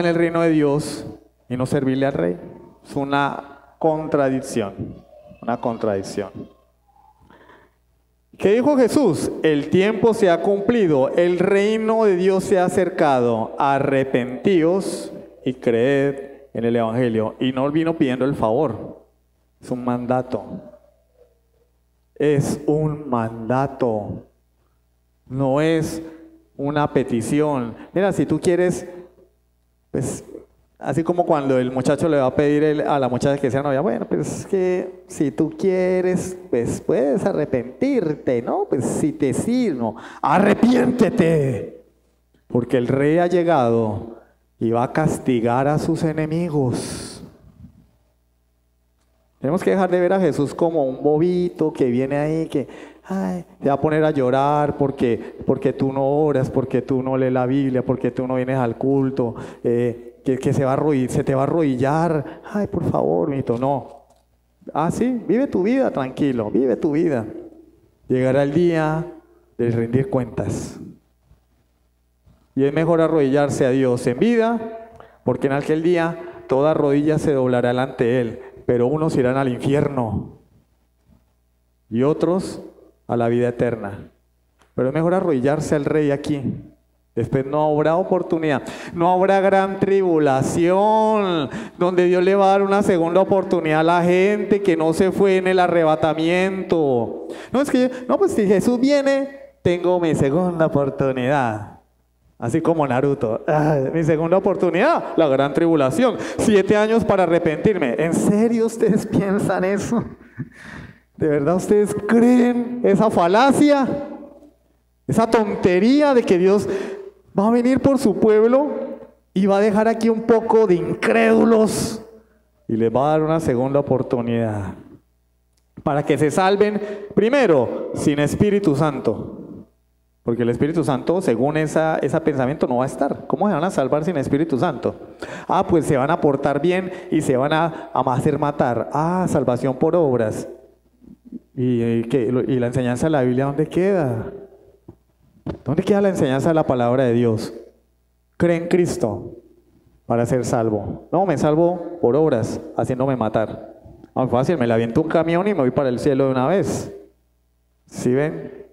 en el reino de Dios y no servirle al rey. Es una contradicción, ¿Qué dijo Jesús? El tiempo se ha cumplido, el reino de Dios se ha acercado, arrepentíos y creed en el Evangelio. Y no vino pidiendo el favor, es un mandato. Es un mandato, no es una petición. Mira, si tú quieres, pues, así como cuando el muchacho le va a pedir a la muchacha que sea novia, bueno, pues es que si tú quieres, pues puedes arrepentirte, ¿no? Pues si te sirvo, arrepiéntete, porque el rey ha llegado y va a castigar a sus enemigos. Tenemos que dejar de ver a Jesús como un bobito que viene ahí, que te va a poner a llorar porque tú no oras, porque tú no lees la Biblia, porque tú no vienes al culto, que se te va a arrodillar. Ay, por favor, mijito, no. Sí, vive tu vida tranquilo, vive tu vida. Llegará el día de rendir cuentas. Y es mejor arrodillarse a Dios en vida, porque en aquel día toda rodilla se doblará delante Él. Pero unos irán al infierno y otros a la vida eterna. Pero es mejor arrodillarse al Rey aquí. Después no habrá oportunidad, no habrá gran tribulación, donde Dios le va a dar una segunda oportunidad a la gente que no se fue en el arrebatamiento. Pues si Jesús viene, tengo mi segunda oportunidad. Así como Naruto, mi segunda oportunidad, la gran tribulación, 7 años para arrepentirme. ¿En serio ustedes piensan eso? ¿De verdad ustedes creen esa falacia? Esa tontería de que Dios va a venir por su pueblo y va a dejar aquí un poco de incrédulos y les va a dar una segunda oportunidad para que se salven, primero, sin Espíritu Santo. Porque el Espíritu Santo, según ese pensamiento, no va a estar. ¿Cómo se van a salvar sin Espíritu Santo? Pues se van a portar bien y se van a hacer matar. Salvación por obras. ¿Y la enseñanza de la Biblia dónde queda? ¿Dónde queda la enseñanza de la palabra de Dios? Cree en Cristo para ser salvo. No, me salvo por obras, haciéndome matar. Fácil, me la aviento un camión y me voy para el cielo de una vez. ¿Sí ven?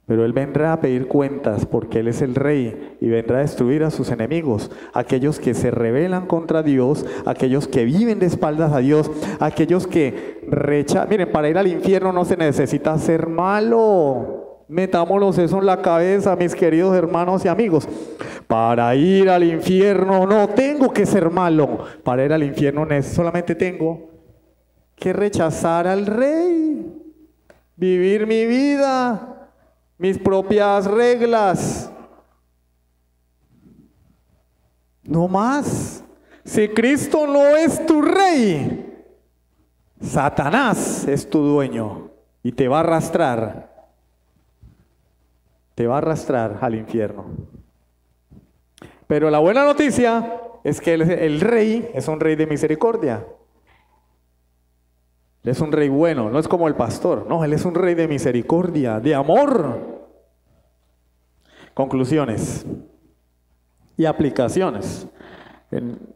Pero Él vendrá a pedir cuentas porque Él es el Rey y vendrá a destruir a sus enemigos, aquellos que se rebelan contra Dios, aquellos que viven de espaldas a Dios, aquellos que rechazan. Miren, para ir al infierno no se necesita ser malo. Metámonos eso en la cabeza, mis queridos hermanos y amigos. Para ir al infierno no tengo que ser malo. Para ir al infierno solamente tengo que rechazar al Rey, vivir mi vida, mis propias reglas. No más. Si Cristo no es tu Rey, Satanás es tu dueño y te va a arrastrar. Te va a arrastrar al infierno. Pero la buena noticia es que el Rey es un Rey de misericordia. Él es un Rey bueno, no es como el pastor. No, Él es un Rey de misericordia, de amor. Conclusiones y aplicaciones.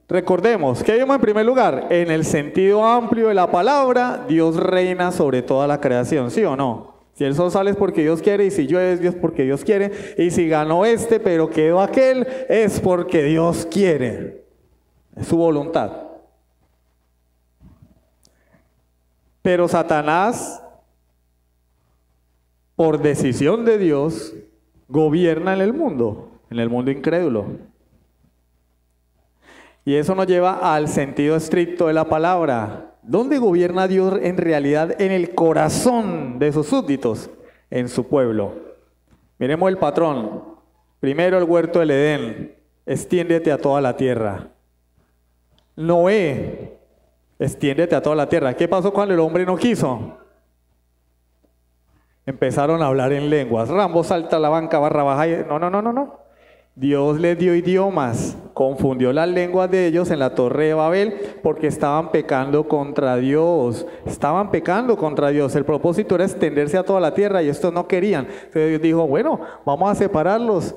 Recordemos, ¿qué vimos en primer lugar? En el sentido amplio de la palabra, Dios reina sobre toda la creación, ¿sí o no? Si el sol sale es porque Dios quiere, y si llueve es Dios porque Dios quiere, y si ganó este pero quedó aquel, es porque Dios quiere. Es su voluntad. Pero Satanás, por decisión de Dios, gobierna en el mundo incrédulo. Y eso nos lleva al sentido estricto de la palabra. ¿Dónde gobierna Dios en realidad? En el corazón de sus súbditos, en su pueblo. Miremos el patrón. Primero el huerto del Edén, extiéndete a toda la tierra. Noé, extiéndete a toda la tierra. ¿Qué pasó cuando el hombre no quiso? Empezaron a hablar en lenguas. Rambo, salta a la banca, barra baja. No. Dios les dio idiomas, confundió las lenguas de ellos en la torre de Babel porque estaban pecando contra Dios. Estaban pecando contra Dios. El propósito era extenderse a toda la tierra y estos no querían. Entonces Dios dijo, bueno, vamos a separarlos,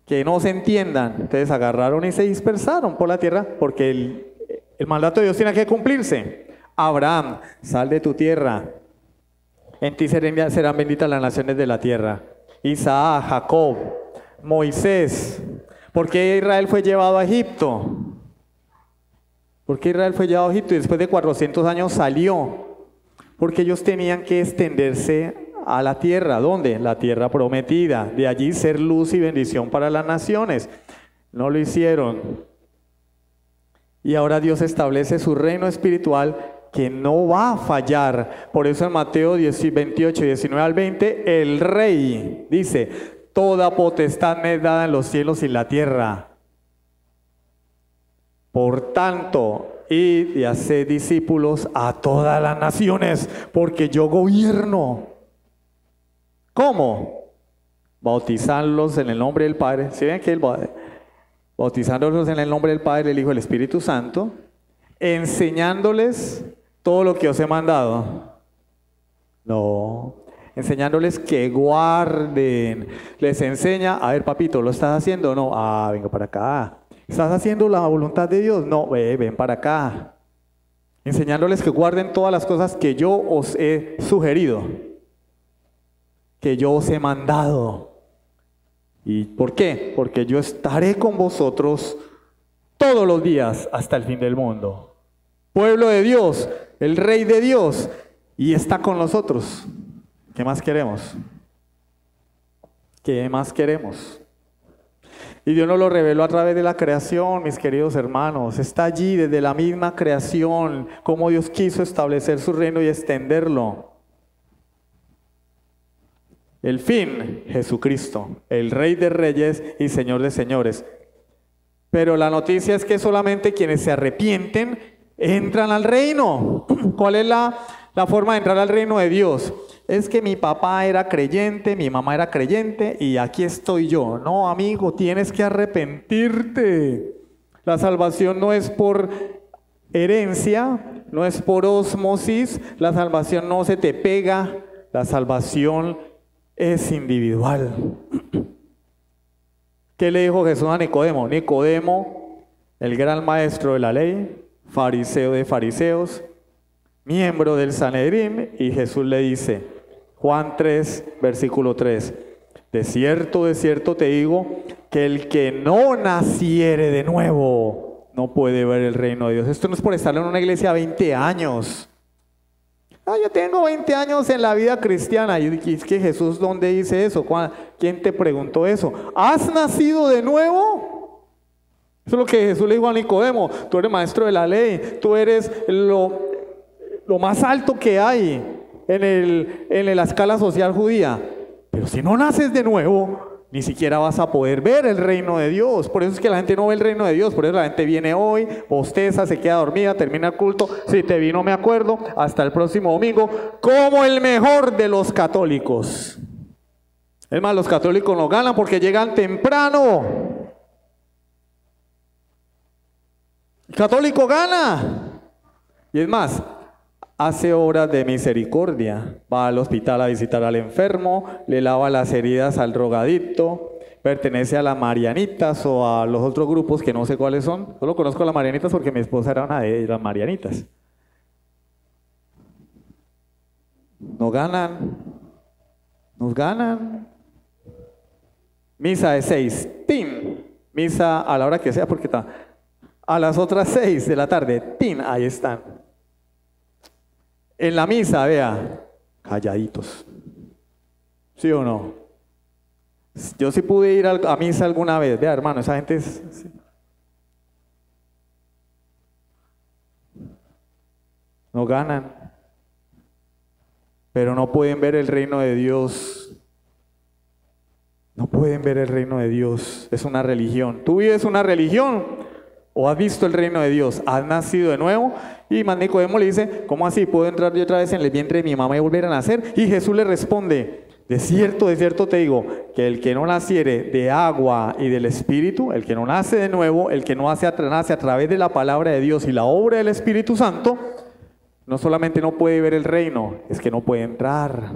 que no se entiendan. Entonces agarraron y se dispersaron por la tierra porque el mandato de Dios tiene que cumplirse. Abraham, sal de tu tierra. En ti serán benditas las naciones de la tierra. Isaac, Jacob, Moisés. ¿Por qué Israel fue llevado a Egipto? ¿Por qué Israel fue llevado a Egipto y después de 400 años salió? Porque ellos tenían que extenderse a la tierra. ¿Dónde? La tierra prometida. De allí ser luz y bendición para las naciones. No lo hicieron. Y ahora Dios establece su reino espiritual que no va a fallar. Por eso en Mateo 28, 19 al 20, el rey dice: toda potestad me es dada en los cielos y en la tierra. Por tanto, id y haced discípulos a todas las naciones, porque yo gobierno. ¿Cómo? Bautizándolos en el nombre del Padre. ¿Sí ven que bautizándolos en el nombre del Padre, el Hijo y el Espíritu Santo, enseñándoles todo lo que os he mandado? No, enseñándoles que guarden. Les enseña: a ver, papito, ¿lo estás haciendo o no? Ah, venga para acá. ¿Estás haciendo la voluntad de Dios? No, ven para acá. Enseñándoles que guarden todas las cosas que yo os he sugerido, que yo os he mandado. ¿Y por qué? Porque yo estaré con vosotros todos los días hasta el fin del mundo. Pueblo de Dios, el Rey de Dios, y está con nosotros. ¿Qué más queremos? ¿Qué más queremos? Y Dios nos lo reveló a través de la creación, mis queridos hermanos. Está allí desde la misma creación, cómo Dios quiso establecer su reino y extenderlo. El fin, Jesucristo, el Rey de Reyes y Señor de Señores. Pero la noticia es que solamente quienes se arrepienten entran al reino. ¿Cuál es la forma de entrar al reino de Dios? Es que mi papá era creyente, mi mamá era creyente y aquí estoy yo. No, amigo, tienes que arrepentirte. La salvación no es por herencia, no es por ósmosis, la salvación no se te pega, la salvación es individual. ¿Qué le dijo Jesús a Nicodemo? Nicodemo, el gran maestro de la ley, fariseo de fariseos, miembro del Sanedrín, y Jesús le dice, Juan 3, versículo 3, de cierto te digo, que el que no naciere de nuevo no puede ver el reino de Dios. Esto no es por estar en una iglesia 20 años. Yo tengo 20 años en la vida cristiana. Y es que Jesús, ¿dónde dice eso? ¿Quién te preguntó eso? ¿Has nacido de nuevo? Eso es lo que Jesús le dijo a Nicodemo. Tú eres maestro de la ley, tú eres lo más alto que hay en la escala social judía. Pero si no naces de nuevo, ni siquiera vas a poder ver el reino de Dios. Por eso es que la gente no ve el reino de Dios. Por eso la gente viene hoy, bosteza, se queda dormida, termina el culto. Si te vi no me acuerdo, hasta el próximo domingo, como el mejor de los católicos. Es más, los católicos no ganan porque llegan temprano. El católico gana. Y es más, hace obras de misericordia, va al hospital a visitar al enfermo, le lava las heridas al drogadicto, pertenece a las Marianitas o a los otros grupos que no sé cuáles son. Solo conozco a las Marianitas porque mi esposa era una de las Marianitas. Nos ganan. Misa de 6, ¡tin! Misa a la hora que sea porque está. A las otras 6 de la tarde, ¡tin! Ahí están. En la misa, vea, calladitos. ¿Sí o no? Yo sí pude ir a misa alguna vez. Vea, hermano, esa gente es... Sí. No ganan. Pero no pueden ver el reino de Dios. No pueden ver el reino de Dios. Es una religión. ¿Tú vives una religión? ¿O has visto el reino de Dios? ¿Has nacido de nuevo? Y más Nicodemo le dice, ¿cómo así? ¿Puedo entrar yo otra vez en el vientre de mi mamá y volver a nacer? Y Jesús le responde, de cierto te digo, que el que no naciere de agua y del Espíritu, el que no nace de nuevo, el que no nace a través de la palabra de Dios y la obra del Espíritu Santo, no solamente no puede ver el reino, es que no puede entrar.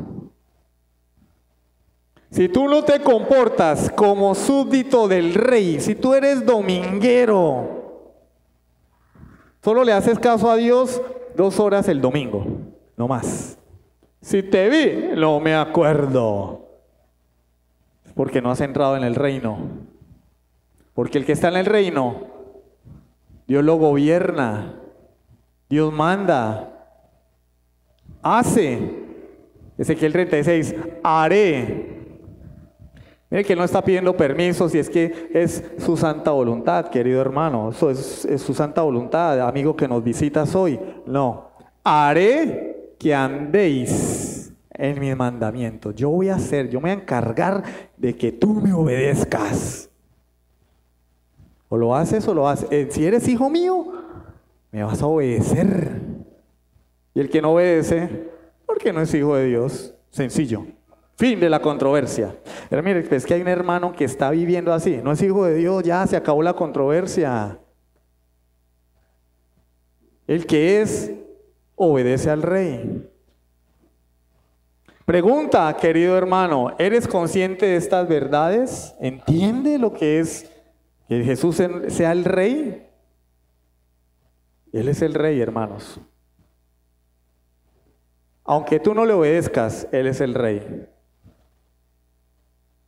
Si tú no te comportas como súbdito del rey, si tú eres dominguero, solo le haces caso a Dios 2 horas el domingo, no más. Si te vi, no me acuerdo. Porque no has entrado en el reino. Porque el que está en el reino, Dios lo gobierna. Dios manda. Hace. Ezequiel 36, haré. Mire que él no está pidiendo permiso si es que es su santa voluntad, querido hermano. Eso es su santa voluntad, amigo que nos visitas hoy. No. Haré que andéis en mis mandamientos. Yo voy a encargar de que tú me obedezcas. O lo haces o lo haces. Si eres hijo mío, me vas a obedecer. Y el que no obedece, porque no es hijo de Dios. Sencillo. Fin de la controversia. Pero mire, es que hay un hermano que está viviendo así. No es hijo de Dios, ya se acabó la controversia. El que es, obedece al rey. Pregunta, querido hermano, ¿eres consciente de estas verdades? ¿Entiende lo que es que Jesús sea el rey? Él es el rey, hermanos. Aunque tú no le obedezcas, Él es el rey.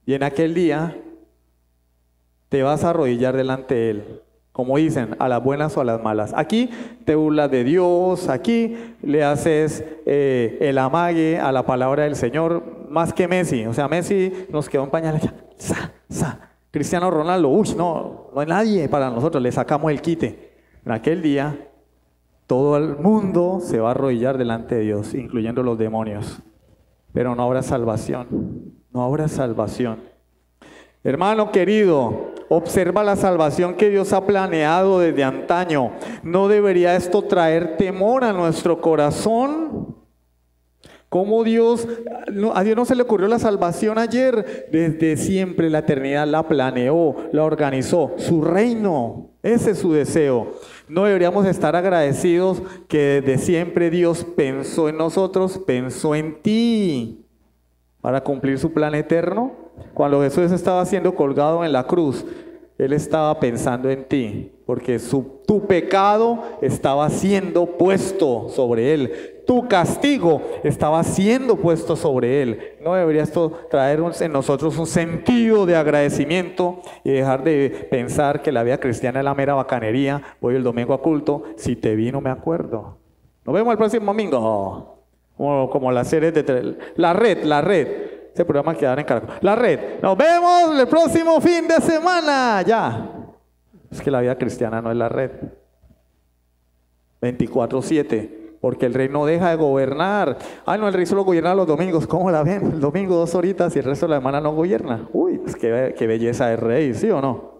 Y en aquel día te vas a arrodillar delante de Él. Como dicen, a las buenas o a las malas. Aquí te burlas de Dios, aquí le haces el amague a la palabra del Señor, más que Messi. O sea, Messi nos quedó en pañales. Cristiano Ronaldo, no hay nadie para nosotros, le sacamos el quite. En aquel día, todo el mundo se va a arrodillar delante de Dios, incluyendo los demonios. Pero no habrá salvación, no habrá salvación. Hermano querido, observa la salvación que Dios ha planeado desde antaño. ¿No debería esto traer temor a nuestro corazón? ¿Cómo a Dios no se le ocurrió la salvación ayer? Desde siempre la eternidad la planeó, la organizó. Su reino, ese es su deseo. ¿No deberíamos estar agradecidos que desde siempre Dios pensó en nosotros, pensó en ti para cumplir su plan eterno? Cuando Jesús estaba siendo colgado en la cruz, Él estaba pensando en ti, porque tu pecado estaba siendo puesto sobre Él. Tu castigo estaba siendo puesto sobre Él. ¿No debería esto traer en nosotros un sentido de agradecimiento y dejar de pensar que la vida cristiana es la mera bacanería? Voy el domingo a culto, si te vi no me acuerdo. Nos vemos el próximo domingo. Como las series de La Red. Ese programa que dan en Caracol. La Red. Nos vemos el próximo fin de semana. Ya. Es que la vida cristiana no es La Red. 24/7. Porque el rey no deja de gobernar. No, el rey solo gobierna los domingos. ¿Cómo la ven? El domingo 2 horitas y el resto de la semana no gobierna. Uy, pues qué belleza de rey, ¿sí o no?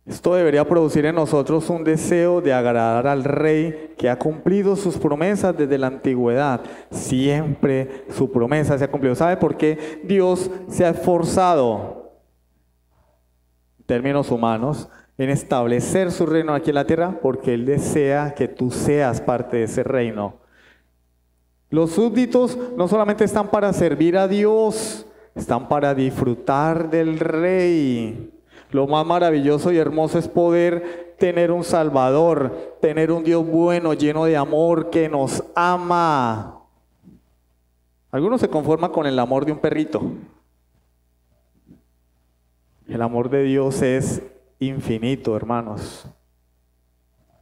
Esto debería producir en nosotros un deseo de agradar al rey que ha cumplido sus promesas desde la antigüedad. Siempre su promesa se ha cumplido. ¿Sabe por qué Dios se ha esforzado, en términos humanos, en establecer su reino aquí en la tierra? Porque Él desea que tú seas parte de ese reino. Los súbditos no solamente están para servir a Dios, están para disfrutar del rey. Lo más maravilloso y hermoso es poder tener un Salvador, tener un Dios bueno, lleno de amor, que nos ama. Algunos se conforman con el amor de un perrito. El amor de Dios es infinito, hermanos.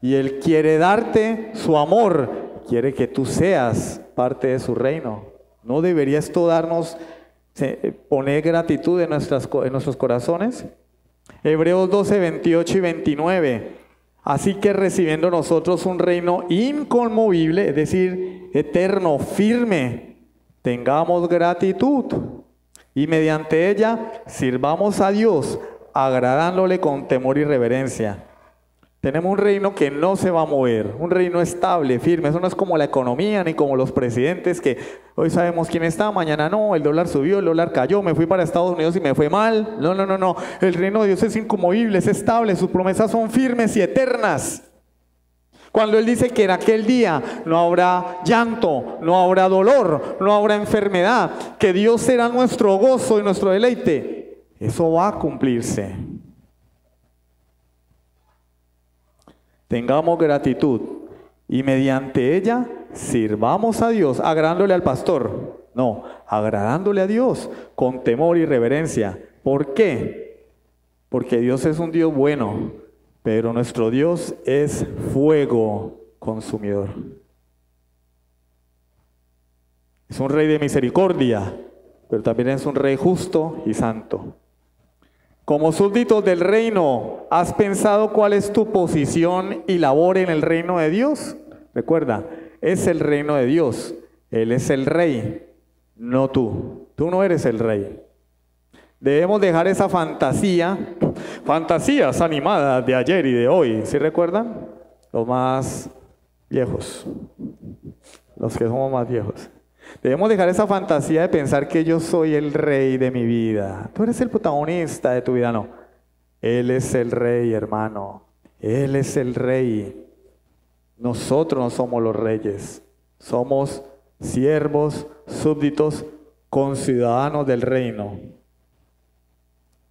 Y Él quiere darte su amor, quiere que tú seas parte de su reino. ¿No debería esto darnos, poner gratitud en nuestros corazones? Hebreos 12, 28 y 29. Así que recibiendo nosotros un reino inconmovible, es decir, eterno, firme, tengamos gratitud y mediante ella sirvamos a Dios, agradándole con temor y reverencia. Tenemos un reino que no se va a mover, un reino estable, firme. Eso no es como la economía ni como los presidentes que hoy sabemos quién está, mañana no, el dólar subió, el dólar cayó, me fui para Estados Unidos y me fue mal. No. El reino de Dios es inconmovible, es estable, sus promesas son firmes y eternas. Cuando Él dice que en aquel día no habrá llanto, no habrá dolor, no habrá enfermedad, que Dios será nuestro gozo y nuestro deleite, eso va a cumplirse. Tengamos gratitud y mediante ella sirvamos a Dios agradándole al pastor. No, agradándole a Dios con temor y reverencia. ¿Por qué? Porque Dios es un Dios bueno, pero nuestro Dios es fuego consumidor. Es un rey de misericordia, pero también es un rey justo y santo. Como súbditos del reino, ¿has pensado cuál es tu posición y labor en el reino de Dios? Recuerda, es el reino de Dios. Él es el rey, no tú. Tú no eres el rey. Debemos dejar esa fantasías animadas de ayer y de hoy. ¿Sí recuerdan? Los más viejos, los que somos más viejos. Debemos dejar esa fantasía de pensar que yo soy el rey de mi vida. Tú eres el protagonista de tu vida, no. Él es el rey, hermano. Él es el rey. Nosotros no somos los reyes. Somos siervos, súbditos, conciudadanos del reino.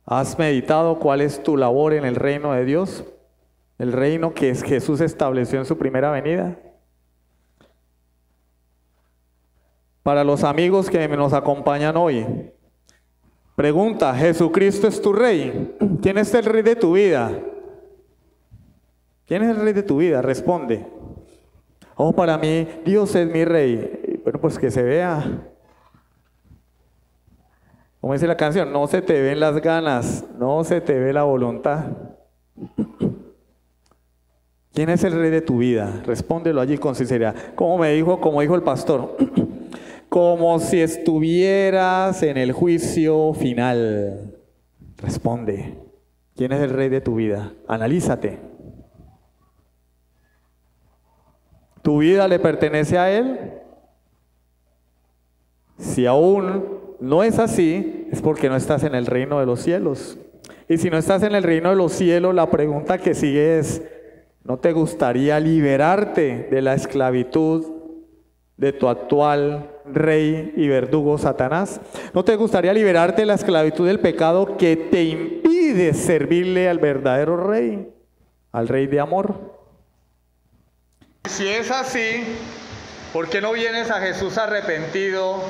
¿Has meditado cuál es tu labor en el reino de Dios? El reino que Jesús estableció en su primera venida. Para los amigos que nos acompañan hoy, pregunta, ¿Jesucristo es tu rey? ¿Quién es el rey de tu vida? ¿Quién es el rey de tu vida? Responde. Oh, para mí, Dios es mi rey. Bueno, pues que se vea. Como dice la canción, no se te ven las ganas, no se te ve la voluntad. ¿Quién es el rey de tu vida? Respóndelo allí con sinceridad. Como dijo el pastor, como si estuvieras en el juicio final. Responde. ¿Quién es el rey de tu vida? Analízate. ¿Tu vida le pertenece a Él? Si aún no es así, es porque no estás en el reino de los cielos. Y si no estás en el reino de los cielos, la pregunta que sigue es, ¿no te gustaría liberarte de la esclavitud de tu actual rey y verdugo Satanás? ¿No te gustaría liberarte de la esclavitud del pecado que te impide servirle al verdadero rey, al rey de amor? Si es así, ¿por qué no vienes a Jesús arrepentido?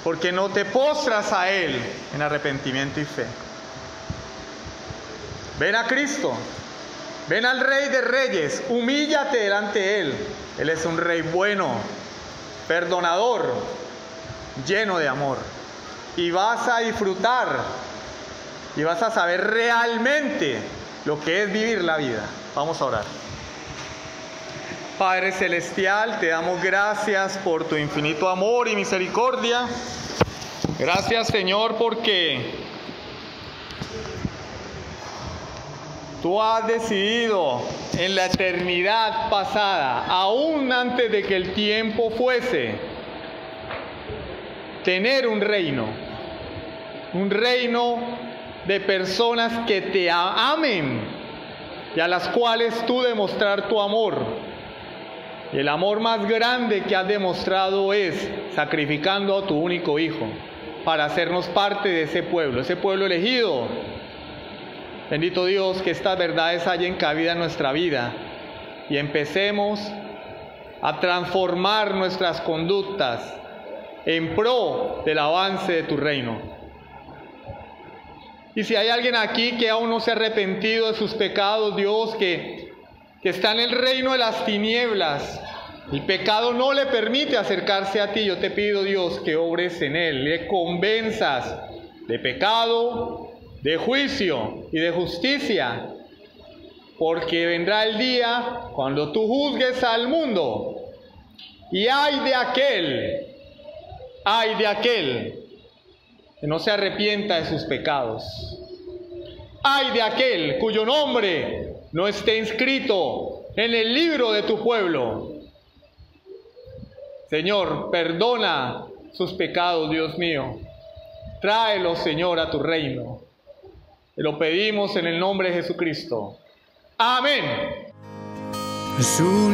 ¿Por qué no te postras a Él en arrepentimiento y fe? Ven a Cristo, ven al Rey de Reyes, humíllate delante de Él. Él es un Rey bueno, perdonador, lleno de amor. Y vas a disfrutar y vas a saber realmente lo que es vivir la vida. Vamos a orar. Padre Celestial, te damos gracias por tu infinito amor y misericordia. Gracias, Señor, porque tú has decidido en la eternidad pasada, aún antes de que el tiempo fuese, tener un reino de personas que te amen y a las cuales tú demostrar tu amor. Y el amor más grande que has demostrado es sacrificando a tu único Hijo para hacernos parte de ese pueblo elegido. Bendito Dios, que estas verdades hayan cabida en nuestra vida y empecemos a transformar nuestras conductas en pro del avance de tu reino. Y si hay alguien aquí que aún no se ha arrepentido de sus pecados, Dios, que está en el reino de las tinieblas, el pecado no le permite acercarse a ti. Yo te pido, Dios, que obres en él, le convenzas de pecado, de juicio y de justicia, porque vendrá el día cuando tú juzgues al mundo, y ay de aquel que no se arrepienta de sus pecados. Ay de aquel cuyo nombre no esté inscrito en el libro de tu pueblo. Señor, perdona sus pecados, Dios mío. Tráelos, Señor, a tu reino. Te lo pedimos en el nombre de Jesucristo. Amén. Su